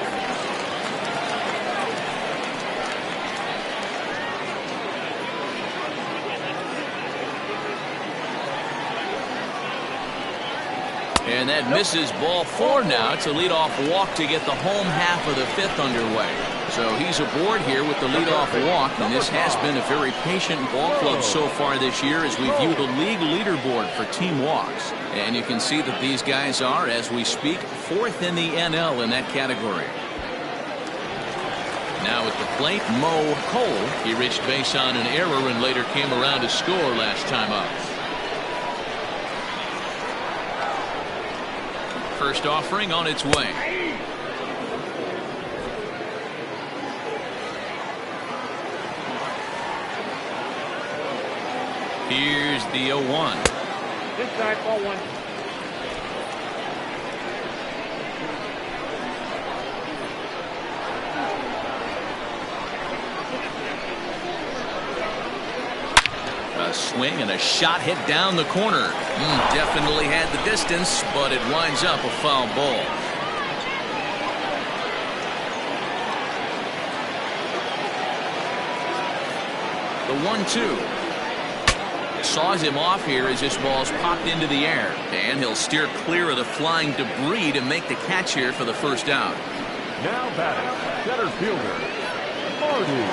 And that misses ball 4 now. It's a leadoff walk to get the home half of the 5th underway. So he's aboard here with the leadoff walk, and this has been a very patient ball club so far this year as we view the league leaderboard for team walks. And you can see that these guys are, as we speak, 4th in the NL in that category. Now at the plate, Mo Cole. He reached base on an error and later came around to score last time up. First offering on its way. Here's the 0-1. Inside, ball 1. A swing and a shot hit down the corner. Definitely had the distance, but it winds up a foul ball. The 1-2. Saws him off here as this ball's popped into the air. And he'll steer clear of the flying debris to make the catch here for the first out. Now batting, center fielder, Marty.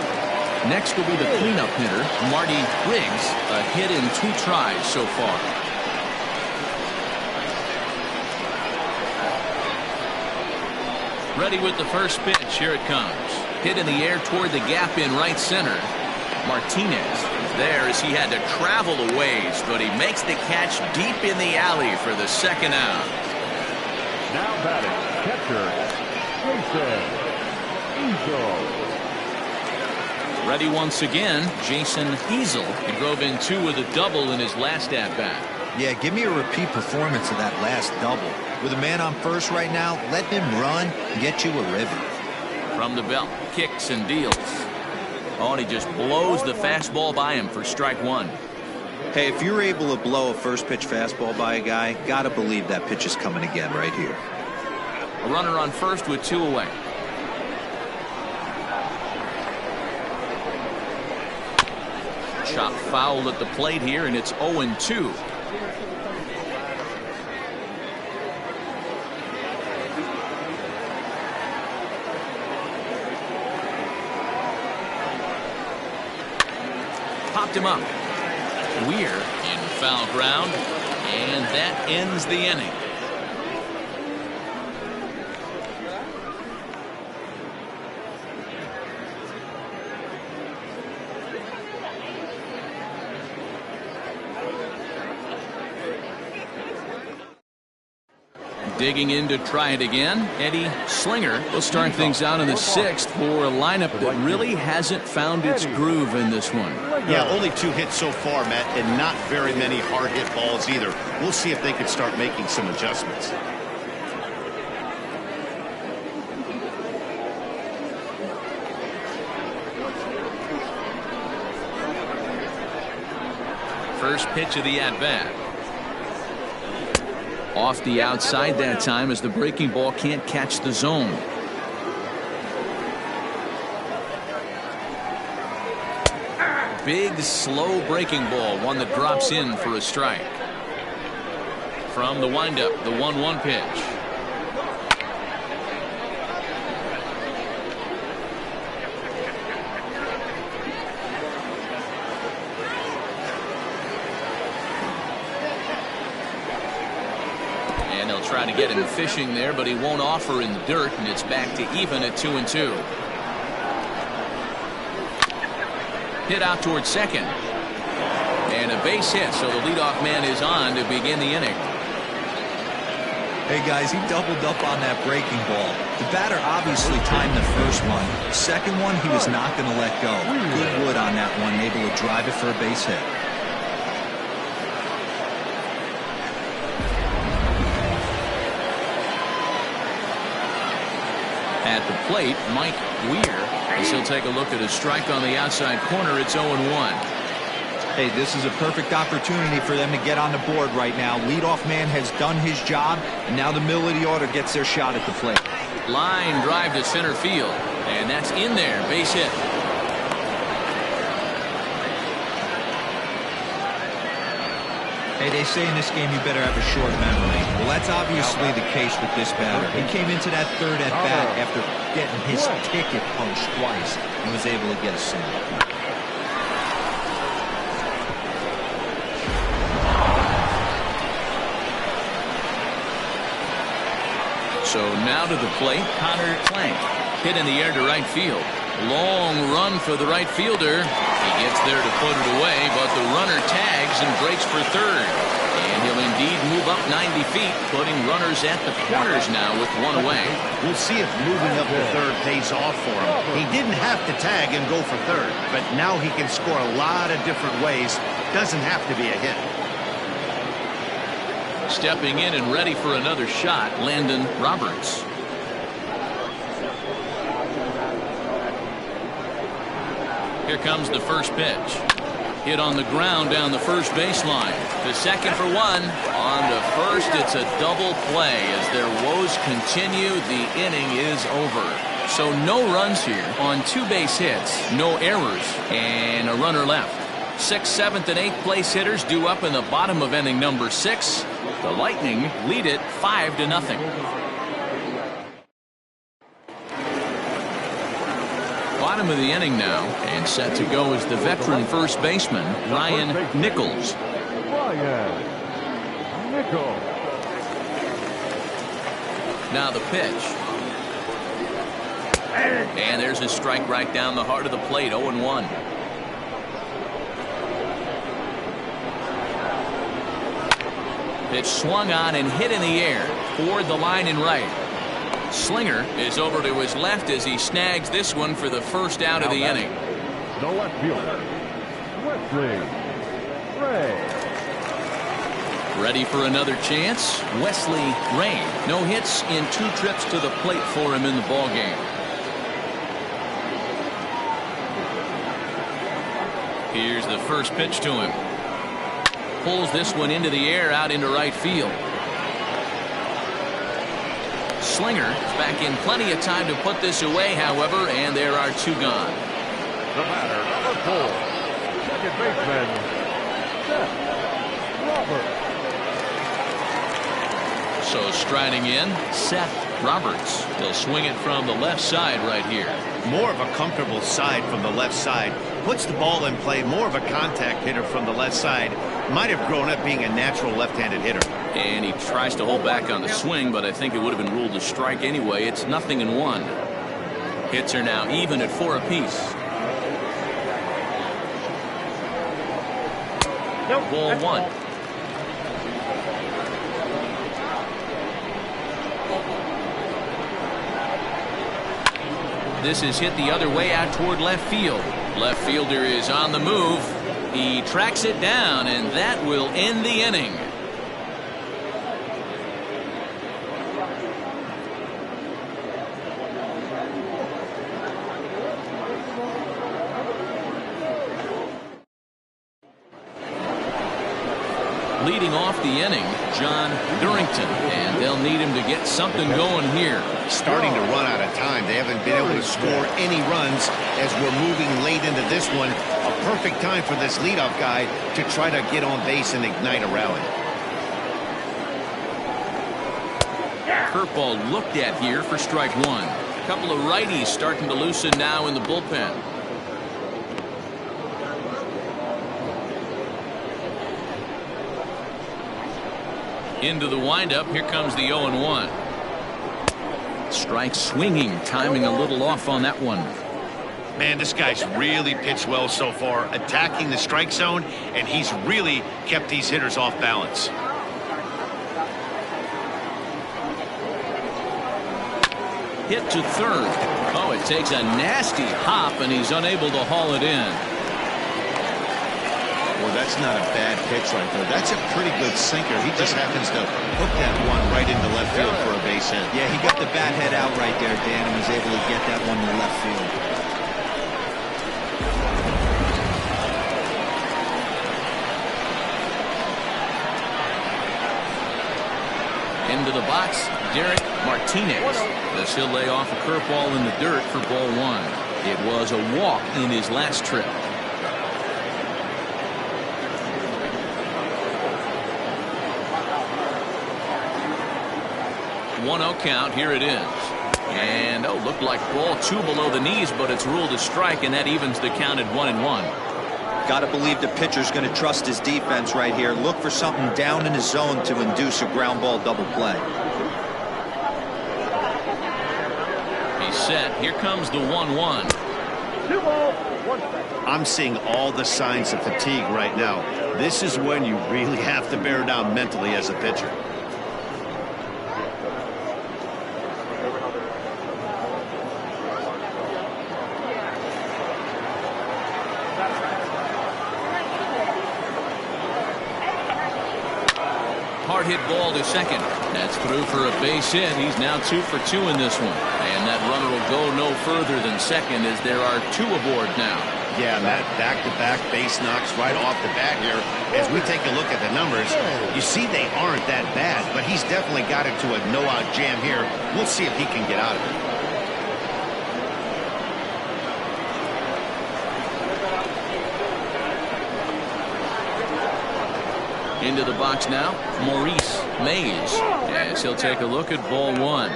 Next will be the cleanup hitter, Marty Riggs, a hit in 2 tries so far. Ready with the first pitch. Here it comes. Hit in the air toward the gap in right center. Martinez is there as he had to travel a ways, but he makes the catch deep in the alley for the second out. Now batting, catcher, Jason Eagle. Ready once again, Jason Eagle. He drove in 2 with a double in his last at-bat. Yeah, give me a repeat performance of that last double. With a man on first right now, let him run and get you a ribbon. From the belt, kicks and deals. Oh, and he just blows the fastball by him for strike 1. Hey, if you're able to blow a first pitch fastball by a guy, gotta believe that pitch is coming again right here. A runner on first with 2 away. Chop foul at the plate here, and it's 0-2. Popped him up. Weir in foul ground, and that ends the inning. Digging in to try it again, Eddie Slinger will start things out in the 6th for a lineup that really hasn't found its groove in this one. Yeah, only 2 hits so far, Matt, and not very many hard hit balls either. We'll see if they can start making some adjustments. First pitch of the at-bat. Off the outside that time as the breaking ball can't catch the zone. Big, slow breaking ball. One that drops in for a strike. From the windup, the 1-1 pitch. Try to get him fishing there, but he won't offer in the dirt, and it's back to even at 2-2. Hit out towards second. And a base hit, so the leadoff man is on to begin the inning. Hey guys, he doubled up on that breaking ball. The batter obviously timed the first one. Second one, he was not going to let go. Good wood on that one, able to drive it for a base hit. At the plate, Mike Weir, as he'll take a look at a strike on the outside corner. It's 0-1. Hey, this is a perfect opportunity for them to get on the board right now. Leadoff man has done his job, and now the middle of the order gets their shot at the plate. Line drive to center field, and that's in there. Base hit. Hey, they say in this game you better have a short memory. Well, that's obviously the case with this batter. He came into that third at bat after getting his ticket punched twice and was able to get a single. So now to the plate, Connor Clank. Hit in the air to right field. Long run for the right fielder. He gets there to put it away, but the runner tags and breaks for third. And he'll indeed move up 90 feet, putting runners at the corners now with one away. We'll see if moving up to third pays off for him. He didn't have to tag and go for third, but now he can score a lot of different ways. Doesn't have to be a hit. Stepping in and ready for another shot, Landon Roberts. Here comes the first pitch. Hit on the ground down the first baseline. To second for one. On to first, it's a double play. As their woes continue, the inning is over. So no runs here on 2 base hits, no errors, and a runner left. 6th, 7th, and 8th place hitters due up in the bottom of inning number 6. The Lightning lead it 5-0. Bottom of the inning now, and set to go is the veteran first baseman, Ryan Nichols. Now the pitch. And there's a strike right down the heart of the plate, 0-1. Pitch swung on and hit in the air toward the line and right. Slinger is over to his left as he snags this one for the first out of the inning. The left fielder, Wesley Ray. Ready for another chance, Wesley Ray. No hits in 2 trips to the plate for him in the ballgame. Here's the first pitch to him. Pulls this one into the air out into right field. Slinger is back in plenty of time to put this away, however, and there are 2 gone. The batter, number 4, Second baseman, Seth Roberts. So striding in, Seth Roberts. He'll swing it from the left side right here. More of a comfortable side from the left side. Puts the ball in play. More of a contact hitter from the left side. Might have grown up being a natural left-handed hitter. And he tries to hold back on the swing, but I think it would have been ruled a strike anyway. It's 0-1. Hits are now even at 4 apiece. Ball 1. This is hit the other way out toward left field. Left fielder is on the move. He tracks it down, and that will end the inning. Leading off the inning, John Durrington, and they'll need him to get something going here. Starting to run out of time. They haven't been able to score any runs as we're moving late into this one. A perfect time for this leadoff guy to try to get on base and ignite a rally. Curveball looked at here for strike 1. A couple of righties starting to loosen now in the bullpen. Into the windup. Here comes the 0-1. Strike swinging, timing a little off on that one. Man, this guy's really pitched well so far, attacking the strike zone, and he's really kept these hitters off balance. Hit to third. Oh, it takes a nasty hop, and he's unable to haul it in. Well, that's not a bad pitch right there. That's a pretty good sinker. He just happens to hook that one right into left field for a base hit. Yeah, he got the bat head out right there, Dan, and was able to get that one to left field. Into the box, Derek Martinez. This he'll lay off a curveball in the dirt for ball 1. It was a walk in his last trip. 1-0 count. Here it is. And looked like ball 2 below the knees, but it's ruled a strike, and that evens the count at 1-1. Got to believe the pitcher's going to trust his defense right here. Look for something down in his zone to induce a ground ball double play. He's set. Here comes the 1-1. 2 balls, 1 strike. I'm seeing all the signs of fatigue right now. This is when you really have to bear down mentally as a pitcher. Hard hit ball to second. That's through for a base hit. He's now 2 for 2 in this one. And that runner will go no further than second as there are 2 aboard now. Yeah, and that back-to-back base knocks right off the bat here. As we take a look at the numbers, you see they aren't that bad, but he's definitely got it to a no-out jam here. We'll see if he can get out of it. Into the box now, Maurice Mays, as he'll take a look at ball 1.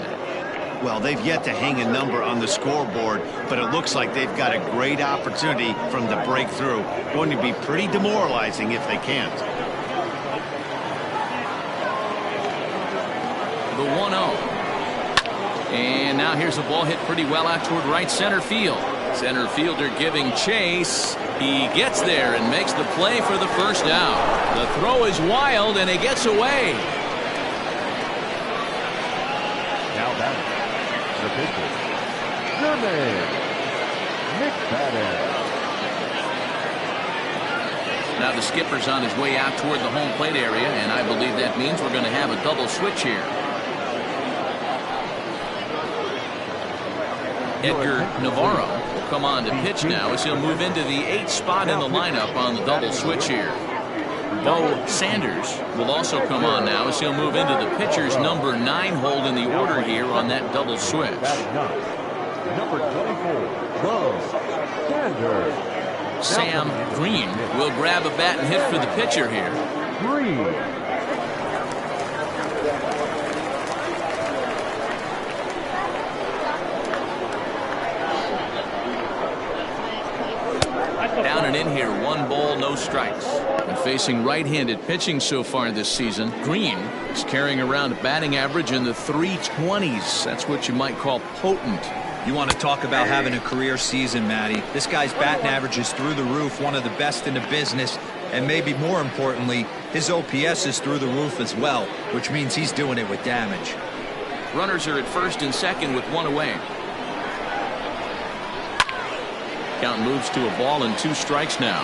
Well, they've yet to hang a number on the scoreboard, but it looks like they've got a great opportunity from the breakthrough. Going to be pretty demoralizing if they can't. The 1-0. And now here's a ball hit pretty well out toward right center field. Center fielder giving chase. He gets there and makes the play for the first out. The throw is wild, and he gets away. Now batting, the pitcher, German McFadden. Now the skipper's on his way out toward the home plate area, and I believe that means we're going to have a double switch here. Edgar Navarro will come on to pitch now as he'll move into the 8th spot in the lineup on the double switch here. Bo Sanders will also come on now as he'll move into the pitcher's number 9 hold in the order here on that double switch. Number 24, Bo Sanders. Sam Green will grab a bat and hit for the pitcher here. Green. Down and in here, 1 ball, no strikes. And facing right-handed pitching so far this season, Green is carrying around a batting average in the 320s. That's what you might call potent. You want to talk about having a career season, Matty. This guy's batting average is through the roof, one of the best in the business. And maybe more importantly, his OPS is through the roof as well, which means he's doing it with damage. Runners are at first and second with 1 away. Count moves to a ball and 2 strikes now.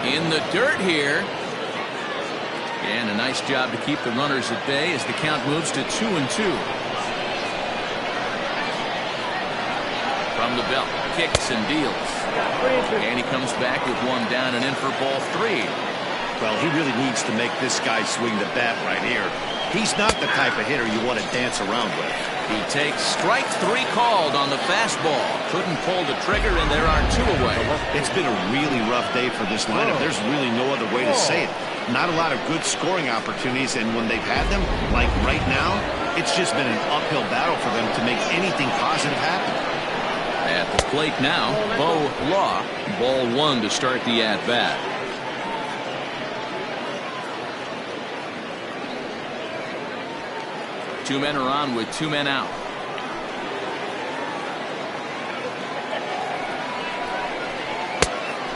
In the dirt here. And a nice job to keep the runners at bay as the count moves to 2-2. From the belt, kicks and deals. And he comes back with 1 down and in for ball 3. Well, he really needs to make this guy swing the bat right here. He's not the type of hitter you want to dance around with. He takes strike 3 called on the fastball. Couldn't pull the trigger, and there are 2 away. It's been a really rough day for this lineup. There's really no other way to say it. Not a lot of good scoring opportunities, and when they've had them, like right now, it's just been an uphill battle for them to make anything positive happen. At the plate now, Bo Law. Ball 1 to start the at-bat. Two men are on with 2 men out.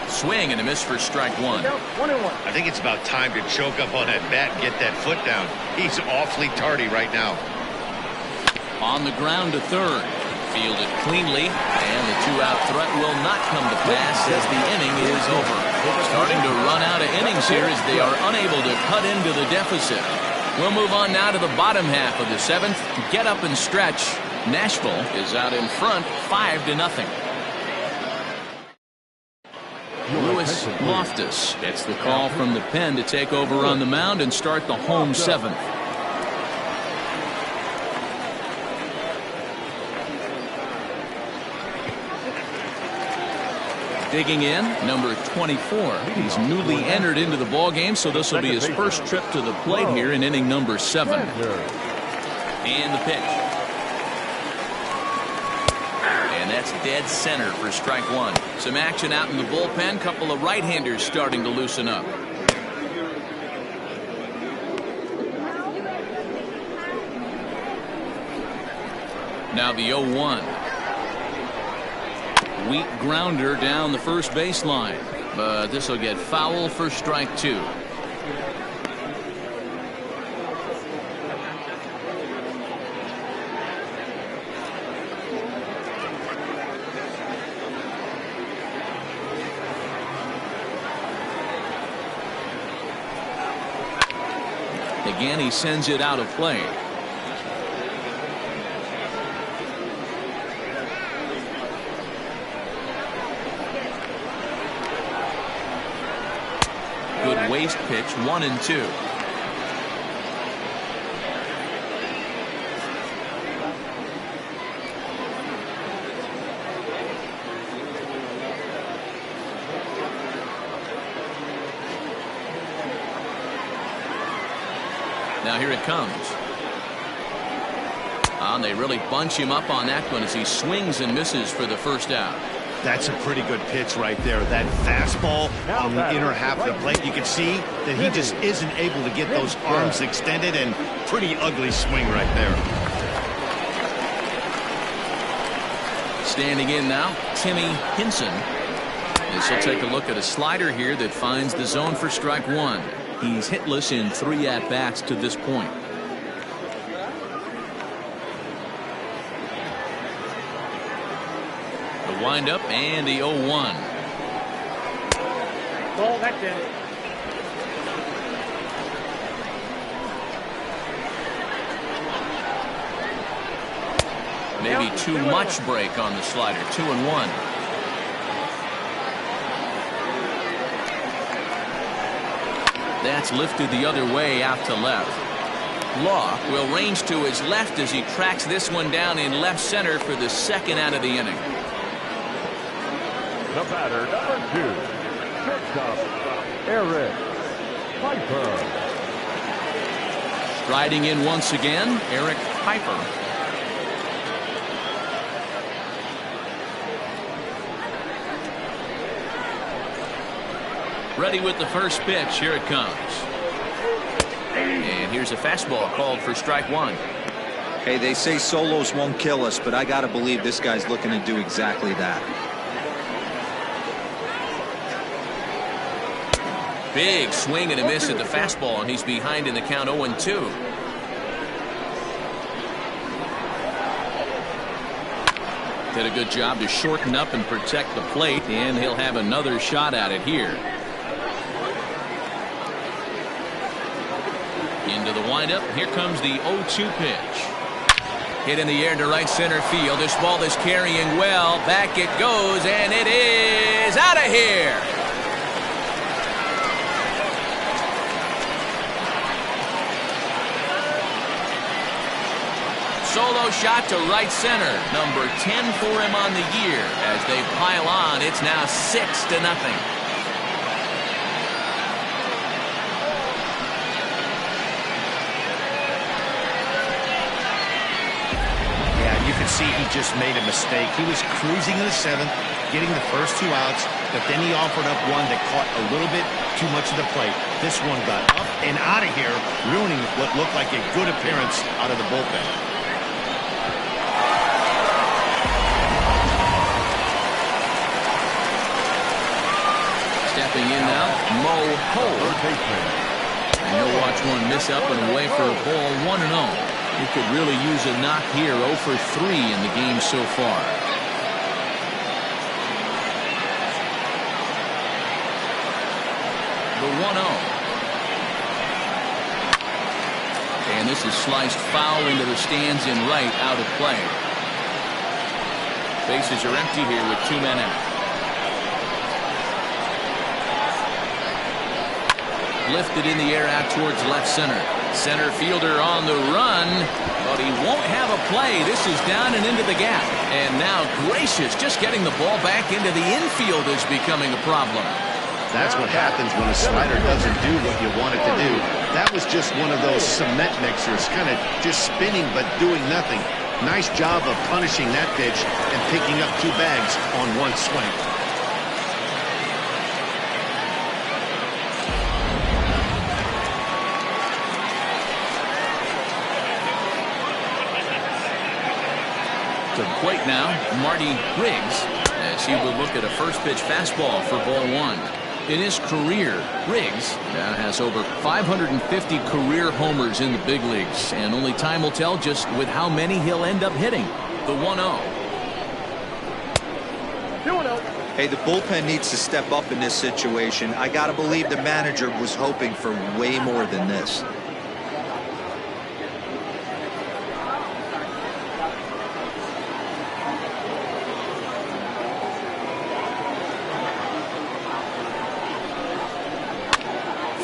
Swing and a miss for strike 1. I think it's about time to choke up on that bat and get that foot down. He's awfully tardy right now. On the ground to third. Fielded cleanly, and the 2-out threat will not come to pass as the inning is over. Starting to run out of innings here as they are unable to cut into the deficit. We'll move on now to the bottom half of the 7th. Get up and stretch. Nashville is out in front 5-0. Lewis Loftus gets the call from the pen to take over on the mound and start the home 7th. Digging in, number 24. He's newly entered into the ballgame, so this will be his first trip to the plate here in inning number 7. And the pitch. And that's dead center for strike 1. Some action out in the bullpen. Couple of right-handers starting to loosen up. Now the 0-1. Weak grounder down the first baseline, but this will get foul for strike 2. Again, he sends it out of play. Good waist pitch, 1-2. Now here it comes. And they really bunch him up on that one as he swings and misses for the first out. That's a pretty good pitch right there. That fastball on the inner half of the plate. You can see that he just isn't able to get those arms extended, and pretty ugly swing right there. Standing in now, Timmy Hinson. This will take a look at a slider here that finds the zone for strike 1. He's hitless in 3 at-bats to this point. The windup and the 0-1. Ball, that's in. Maybe too much break on the slider. 2-1. That's lifted the other way out to left. Law will range to his left as he tracks this one down in left center for the second out of the inning. The batter, number 2, picks up Eric Piper. Striding in once again, Eric Piper. Ready with the first pitch. Here it comes. And here's a fastball called for strike 1. Hey, they say solos won't kill us, but I got to believe this guy's looking to do exactly that. Big swing and a miss at the fastball, and he's behind in the count 0-2. Did a good job to shorten up and protect the plate, and he'll have another shot at it here. Into the windup. Here comes the 0-2 pitch. Hit in the air to right center field. This ball is carrying well. Back it goes, and it is out of here. Solo shot to right center. Number 10 for him on the year. As they pile on, it's now 6-0. You can see he just made a mistake. He was cruising in the 7th, getting the first 2 outs, but then he offered up one that caught a little bit too much of the plate. This one got up and out of here, ruining what looked like a good appearance out of the bullpen. Stepping in now, Mo Holt. And he'll watch one miss up and away for a ball 1-0. He could really use a knock here. 0 for 3 in the game so far. The 1-0. And this is sliced foul into the stands in right, out of play. Bases are empty here with 2 men out. Lifted in the air out towards left center. Center fielder on the run, but he won't have a play. This is down and into the gap. And now Gracious just getting the ball back into the infield is becoming a problem. That's what happens when a slider doesn't do what you want it to do. That was just one of those cement mixers, kind of just spinning but doing nothing. Nice job of punishing that pitch and picking up 2 bags on 1 swing. To the plate now, Marty Riggs, as he will look at a first pitch fastball for ball 1. In his career, Riggs now has over 550 career homers in the big leagues, and only time will tell just with how many he'll end up hitting. The 1-0. Hey, the bullpen needs to step up in this situation. I got to believe the manager was hoping for way more than this.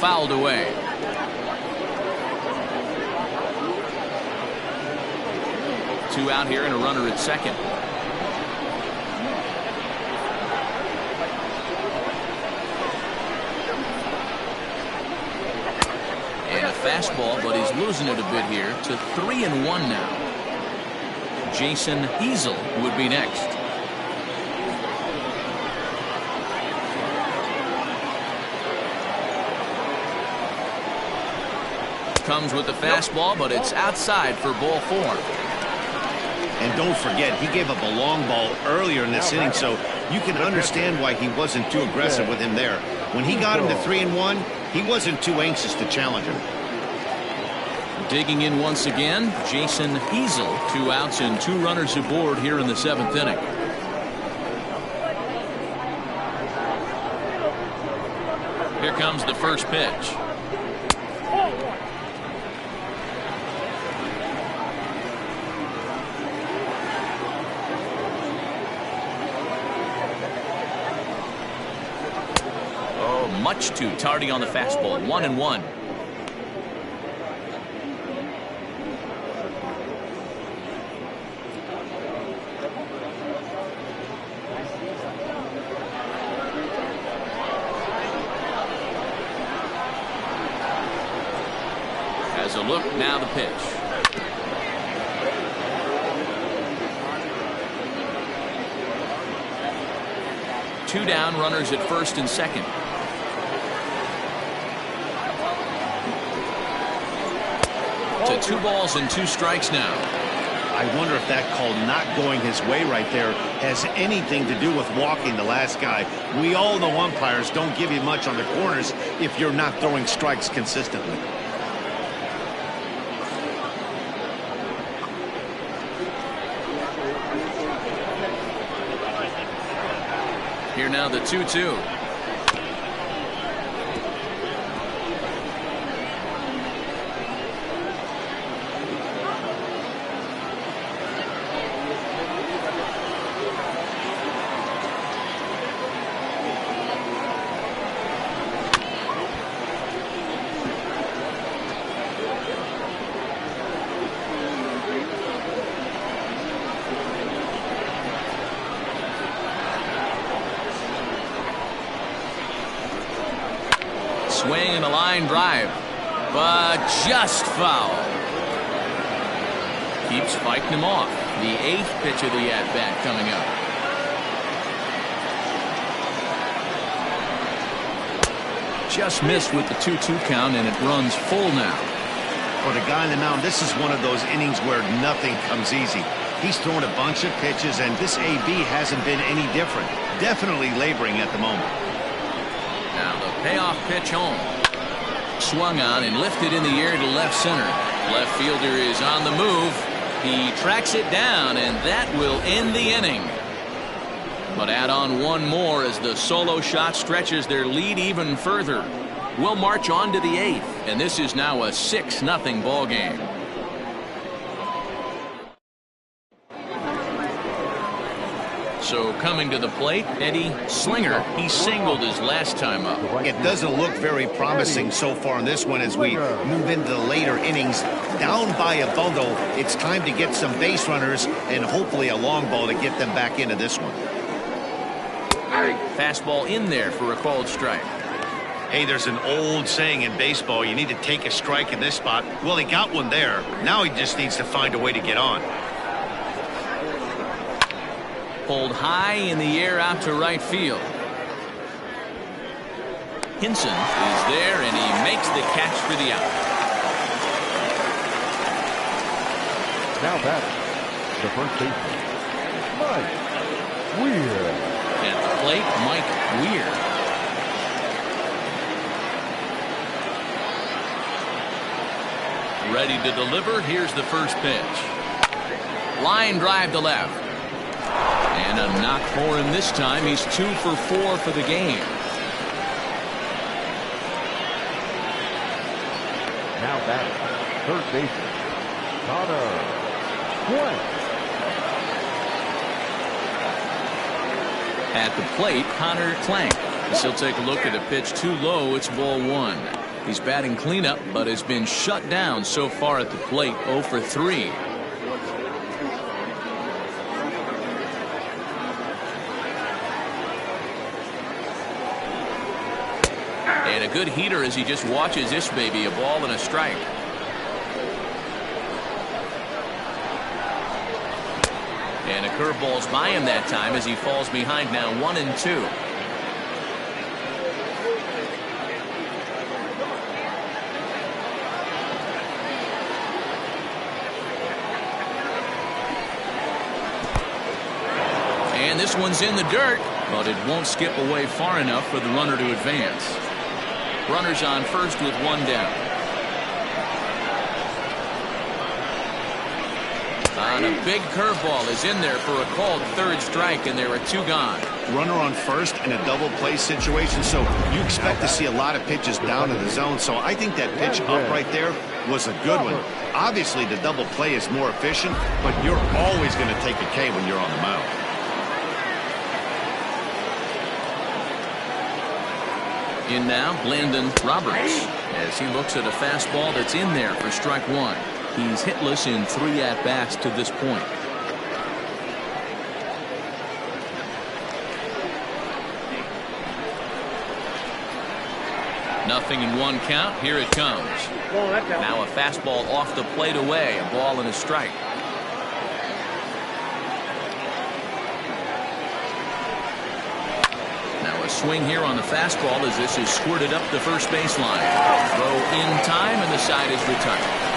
Fouled away. Two out here and a runner at second. And a fastball, but he's losing it a bit here to 3-1 now. Jason Easel would be next. Comes with the fastball, but it's outside for ball 4. And don't forget, he gave up a long ball earlier in this inning, so you can understand why he wasn't too aggressive with him there. When he got him to 3-1, he wasn't too anxious to challenge him. Digging in once again, Jason Easel. 2 outs and 2 runners aboard here in the 7th inning. Here comes the first pitch. much too tardy on the fastball. 1-1. As a look, now the pitch. Two down, runners at first and second. To 2 balls and 2 strikes now. I wonder if that call not going his way right there has anything to do with walking the last guy. We all know umpires don't give you much on the corners if you're not throwing strikes consistently. Here now the 2-2. Swing and a line drive, but just foul. Keeps fighting him off. The 8th pitch of the at-bat coming up. Just missed with the 2-2 count, and it runs full now. For the guy on the mound, this is one of those innings where nothing comes easy. He's thrown a bunch of pitches, and this AB hasn't been any different. Definitely laboring at the moment. Now the payoff pitch home. Swung on and lifted in the air to left center. Left fielder is on the move. He tracks it down, and that will end the inning. But add on one more as the solo shot stretches their lead even further. We'll march on to the 8th, and this is now a 6-0 ball game. So coming to the plate, Eddie Slinger. He singled his last time up. It doesn't look very promising so far in this one as we move into the later innings. Down by a bundle, it's time to get some base runners and hopefully a long ball to get them back into this one. Fastball in there for a called strike. Hey, there's an old saying in baseball, you need to take a strike in this spot. Well, he got one there. Now he just needs to find a way to get on. Pulled high in the air out to right field. Hinson is there, and he makes the catch for the out. Now batting, the first baseman, Mike Weir. At the plate, Mike Weir. Ready to deliver. Here's the first pitch. Line drive to left. And a knock for him this time. He's 2 for 4 for the game. Now batting, third baseman, Connor Plank. At the plate, Connor Plank. He'll take a look at a pitch too low. It's ball 1. He's batting cleanup, but has been shut down so far at the plate. 0 for 3. And a good heater as he just watches this baby. A ball and a strike. And a curveball's by him that time as he falls behind now 1-2. And this one's in the dirt, but it won't skip away far enough for the runner to advance. Runners on first with 1 down. And a big curveball is in there for a called third strike, and there are 2 gone. Runner on first in a double play situation, so you expect to see a lot of pitches down in the zone. So I think that pitch up right there was a good one. Obviously, the double play is more efficient, but you're always going to take a K when you're on the mound. In now, Landon Roberts, as he looks at a fastball that's in there for strike one. He's hitless in 3 at-bats to this point. Nothing in 1 count. Here it comes. Now a fastball off the plate away. A ball and a strike. Now a swing here on the fastball as this is squirted up the first baseline. Throw in time and the side is retired.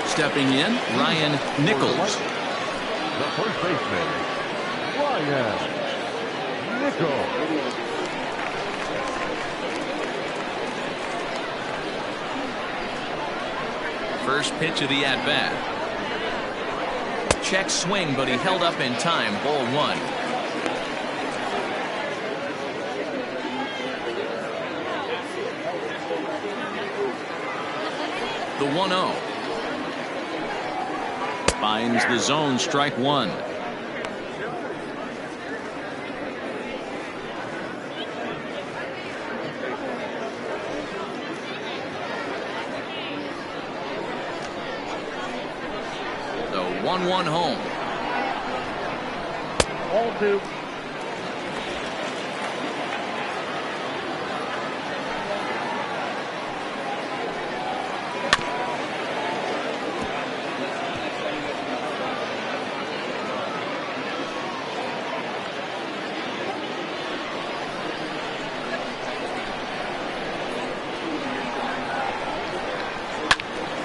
Stepping in, Ryan Nichols. The first baseman, Ryan Nichols. First pitch of the at-bat. Check swing, but he held up in time. Ball 1. The 1-0. Finds the zone, strike 1. The 1-1 home. All 2.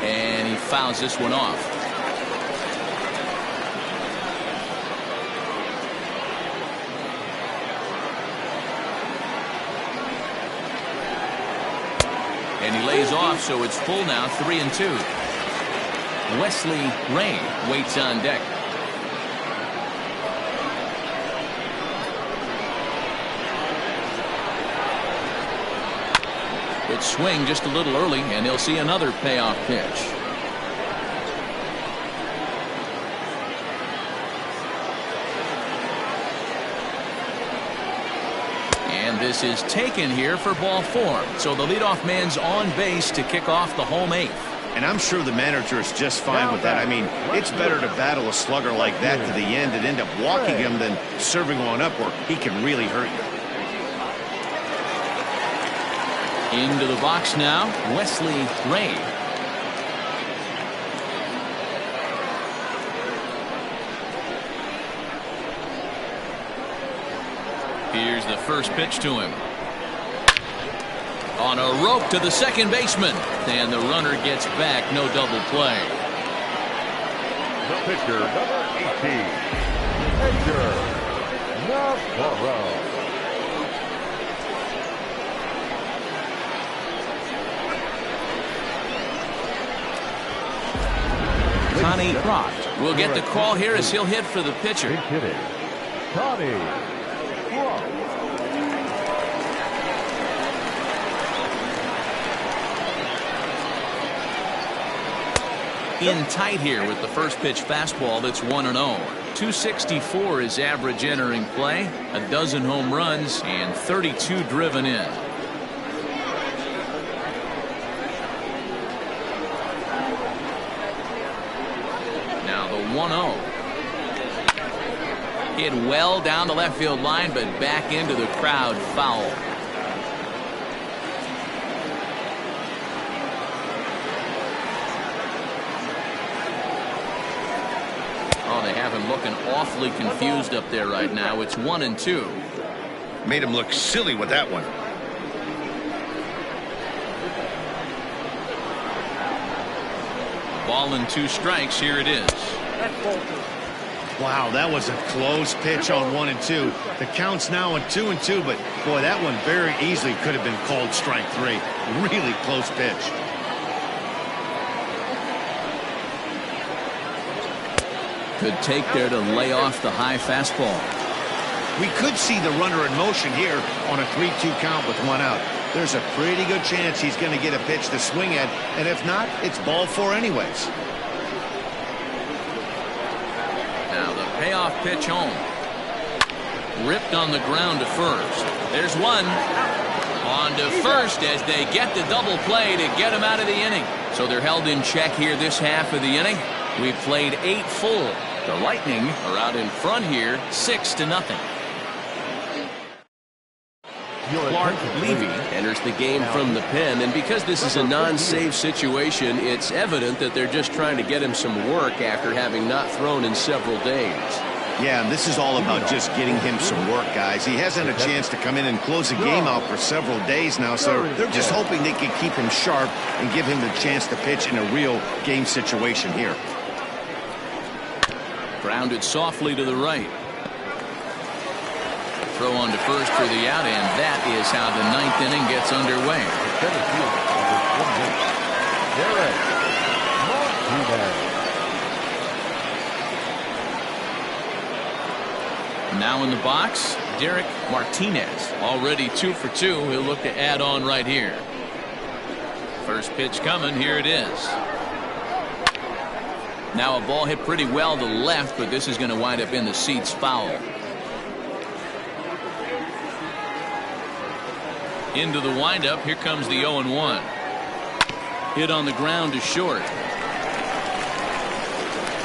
And he fouls this one off. And he lays off, so it's full now, 3-2. Wesley Ray waits on deck. Good swing just a little early, and he'll see another payoff pitch. And this is taken here for ball 4. So the leadoff man's on base to kick off the home 8th. And I'm sure the manager is just fine with that. I mean, it's better to battle a slugger like that to the end and end up walking him than serving one up where he can really hurt you. Into the box now, Wesley Ray. Here's the first pitch to him. On a rope to the second baseman. And the runner gets back. No double play. The pitcher, number 18, Edgar Navarro. Connie Croft will get the call here as he'll hit for the pitcher. Big hitting, Connie Croft. In tight here with the first pitch fastball that's 1-0. 264 is average entering play. A dozen home runs and 32 driven in. Now the 1-0. Hit well down the left field line, but back into the crowd, foul. Oh, they have him looking awfully confused up there right now. It's 1-2. Made him look silly with that one. Ball and 2 strikes. Here it is. Wow, that was a close pitch on 1-2. The count's now on 2-2, but boy, that one very easily could have been called strike 3. Really close pitch. Good take there to lay off the high fastball. We could see the runner in motion here on a 3-2 count with 1 out. There's a pretty good chance he's going to get a pitch to swing at, and if not, it's ball 4 anyways. Now the payoff pitch home. Ripped on the ground to first. There's one. On to first as they get the double play to get him out of the inning. So they're held in check here this half of the inning. We've played 8 full. The Lightning are out in front here 6-0. Clark Levy enters the game from the pen, and because this is a non-save situation, it's evident that they're just trying to get him some work after having not thrown in several days. Yeah, and this is all about just getting him some work, guys. He hasn't a chance to come in and close the game out for several days now, so they're just hoping they can keep him sharp and give him the chance to pitch in a real game situation here. Grounded softly to the right. Throw on to first for the out, and that is how the 9th inning gets underway. Now in the box, Derek Martinez, already 2 for 2. He'll look to add on right here. First pitch coming. Here it is. Now a ball hit pretty well to left, but this is going to wind up in the seats foul. Into the windup. Here comes the 0-1. Hit on the ground to short.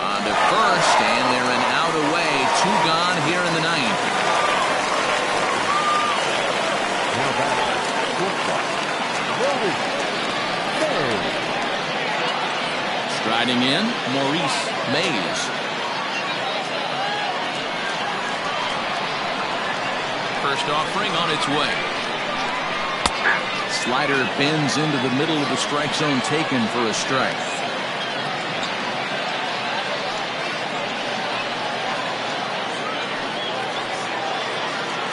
On to first, and they're an out away. 2 gone here in the 9th. Now back, shortstop, Striding in, Maurice Mays. First offering on its way. Slider bends into the middle of the strike zone, taken for a strike.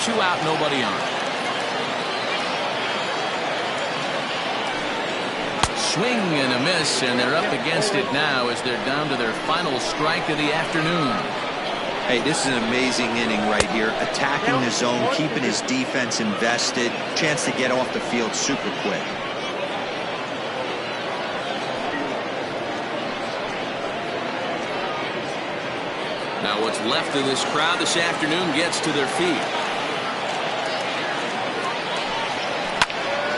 Two out, nobody on. Swing and a miss, and they're up against it now as they're down to their final strike of the afternoon. Hey, this is an amazing inning right here. Attacking the zone, keeping his defense invested. Chance to get off the field super quick. Now what's left of this crowd this afternoon gets to their feet.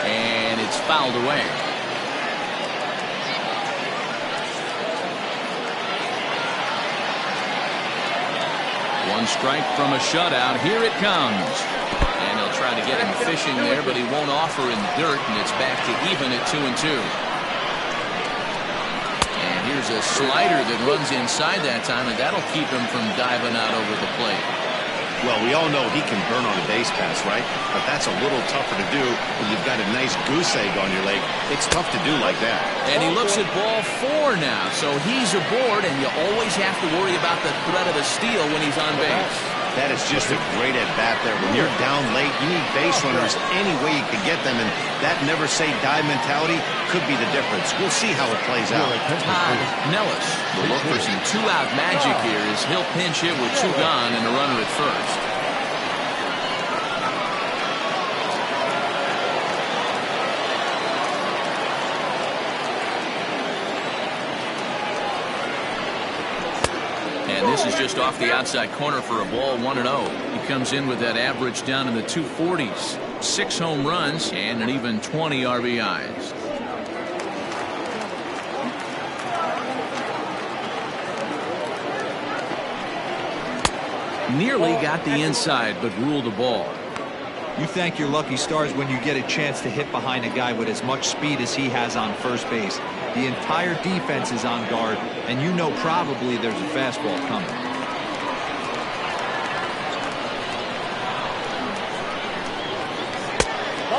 And it's fouled away. One strike from a shutout. Here it comes. And they'll try to get him fishing there, but he won't offer in dirt, and it's back to even at 2-2. And here's a slider that runs inside that time, and that'll keep him from diving out over the plate. Well, we all know he can burn on a base pass, right? But that's a little tougher to do when you've got a nice goose egg on your leg. It's tough to do like that. And he looks at ball 4 now, so he's aboard, and you always have to worry about the threat of a steal when he's on base. That is just a great at-bat there. When you're down late, you need base runners any way you can get them, and that never-say-die mentality could be the difference. We'll see how it plays out. Todd Nellis will look for some 2-out magic here as he'll pinch hit with 2 gone and a runner at first. And this is just off the outside corner for a ball, 1-0. He comes in with that average down in the 240s. 6 home runs and an even 20 RBIs. Nearly got the inside, but ruled the ball. You thank your lucky stars when you get a chance to hit behind a guy with as much speed as he has on first base. The entire defense is on guard, and you know probably there's a fastball coming.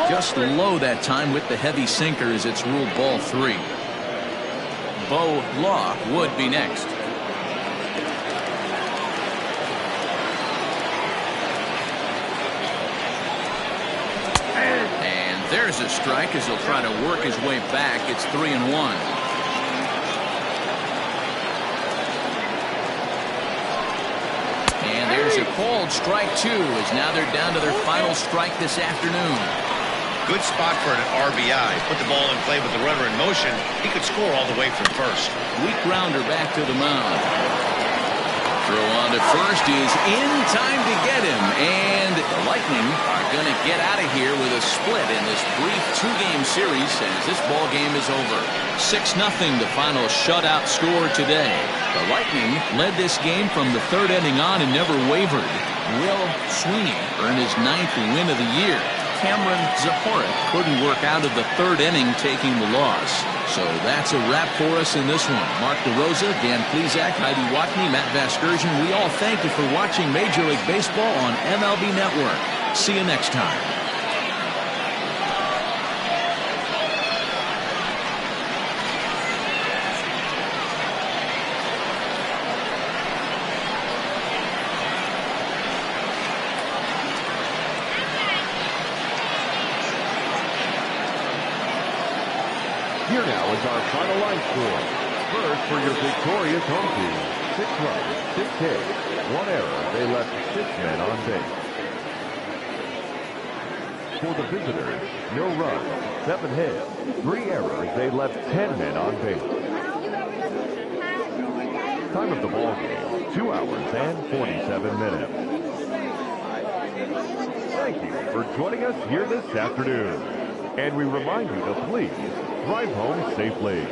Just low that time with the heavy sinker as it's ruled ball 3. Bo Law would be next. There's a strike as he'll try to work his way back. It's 3-1. And there's a called. Strike two, as now they're down to their final strike this afternoon. Good spot for an RBI. Put the ball in play with the runner in motion. He could score all the way from first. Weak grounder back to the mound. Throw on to first is in time to get him. And the Lightning are going to get out of here with a split in this brief two-game series as this ball game is over. 6-0 the final shutout score today. The Lightning led this game from the third inning on and never wavered. Will Sweeney earned his 9th win of the year. Cameron Zahorik couldn't work out of the third inning, taking the loss. So that's a wrap for us in this one. Mark DeRosa, Dan Plesac, Heidi Watney, Matt Vasgersian. We all thank you for watching Major League Baseball on MLB Network. See you next time. Here now is our final line score. First, for your victorious home team, 6 runs, 6 hits, 1 error. They left 6 men on base. For the visitors, no runs, 7 hits, 3 errors. They left 10 men on base. Time of the ball game, 2 hours and 47 minutes. Thank you for joining us here this afternoon. And we remind you to please drive home safely.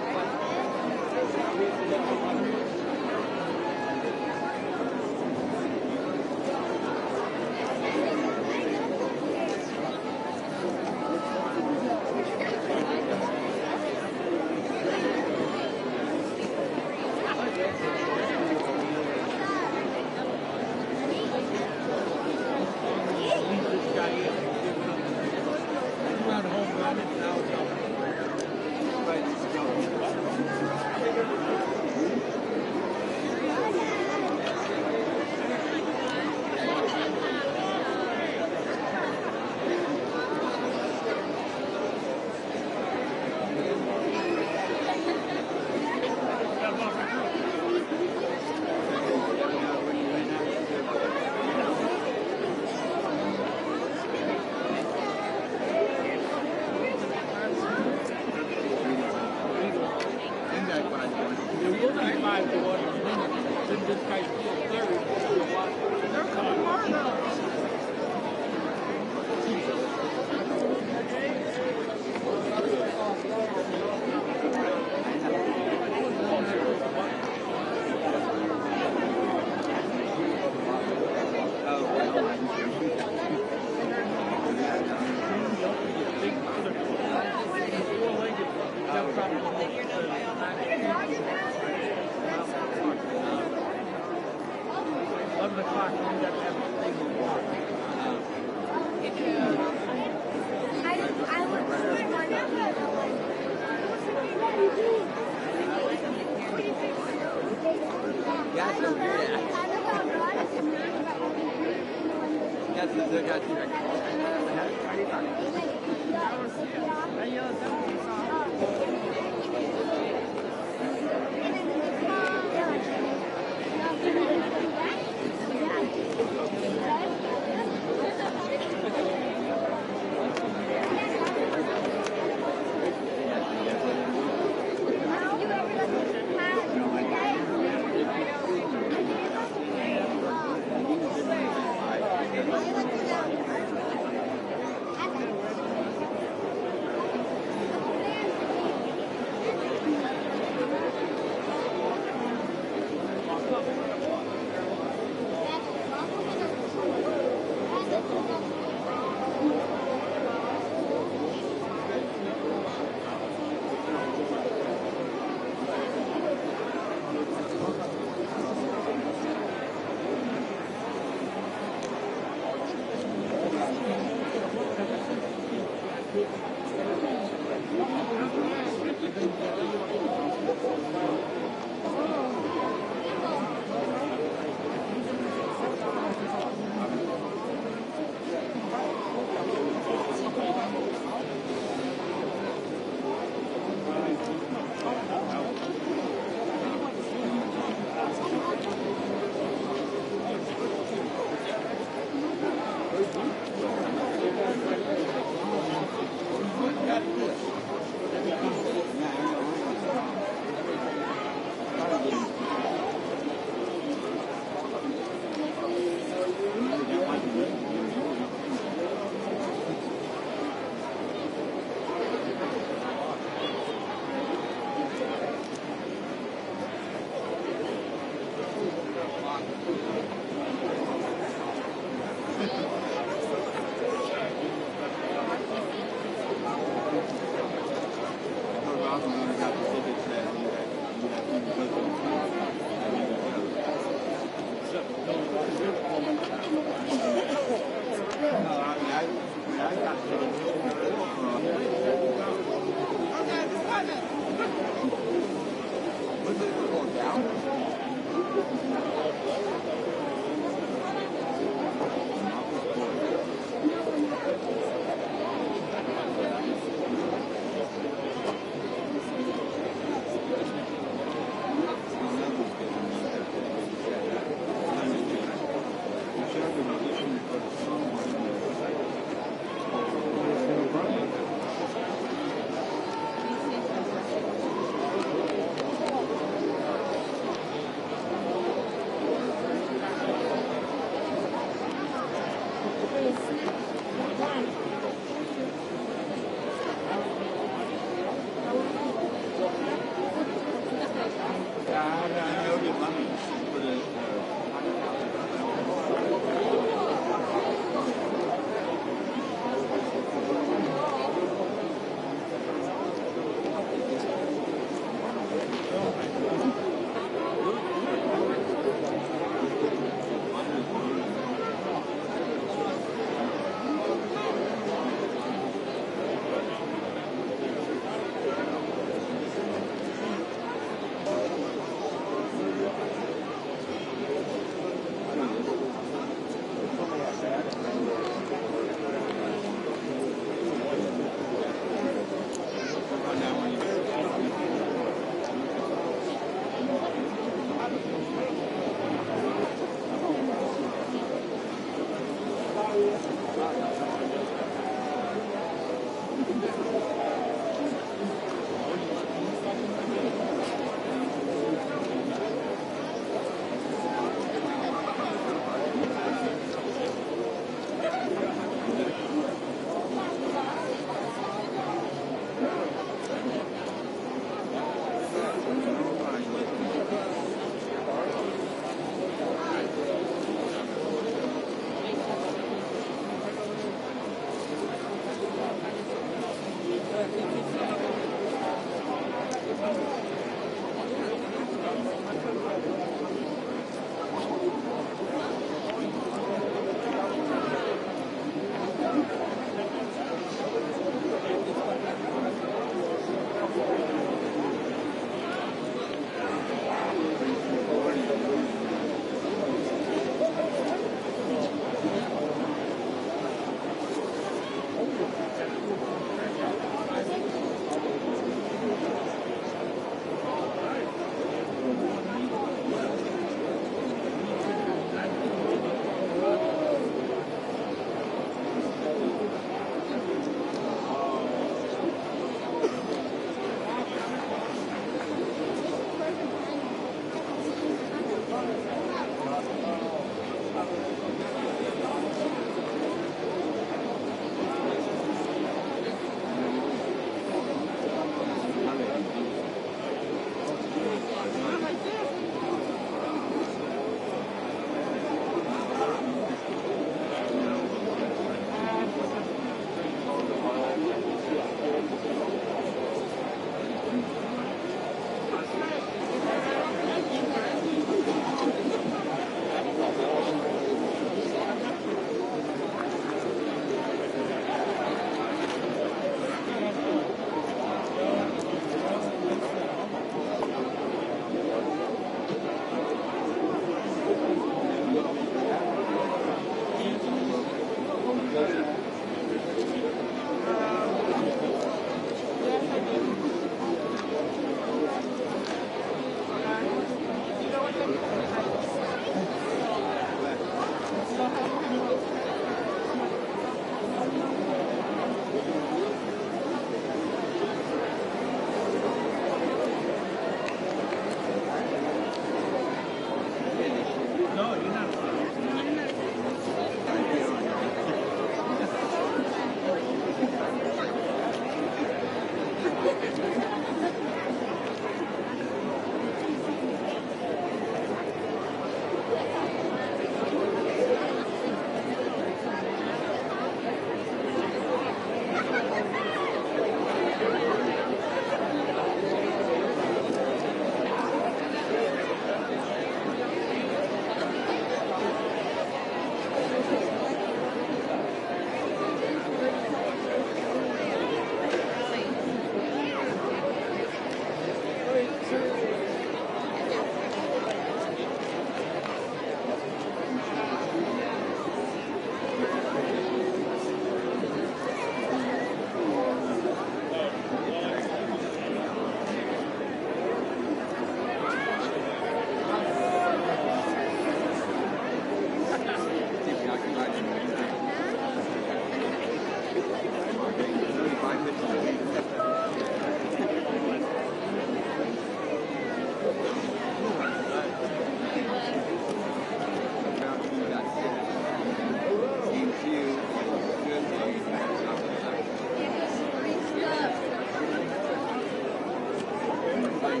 Son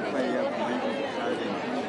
play up Saturday.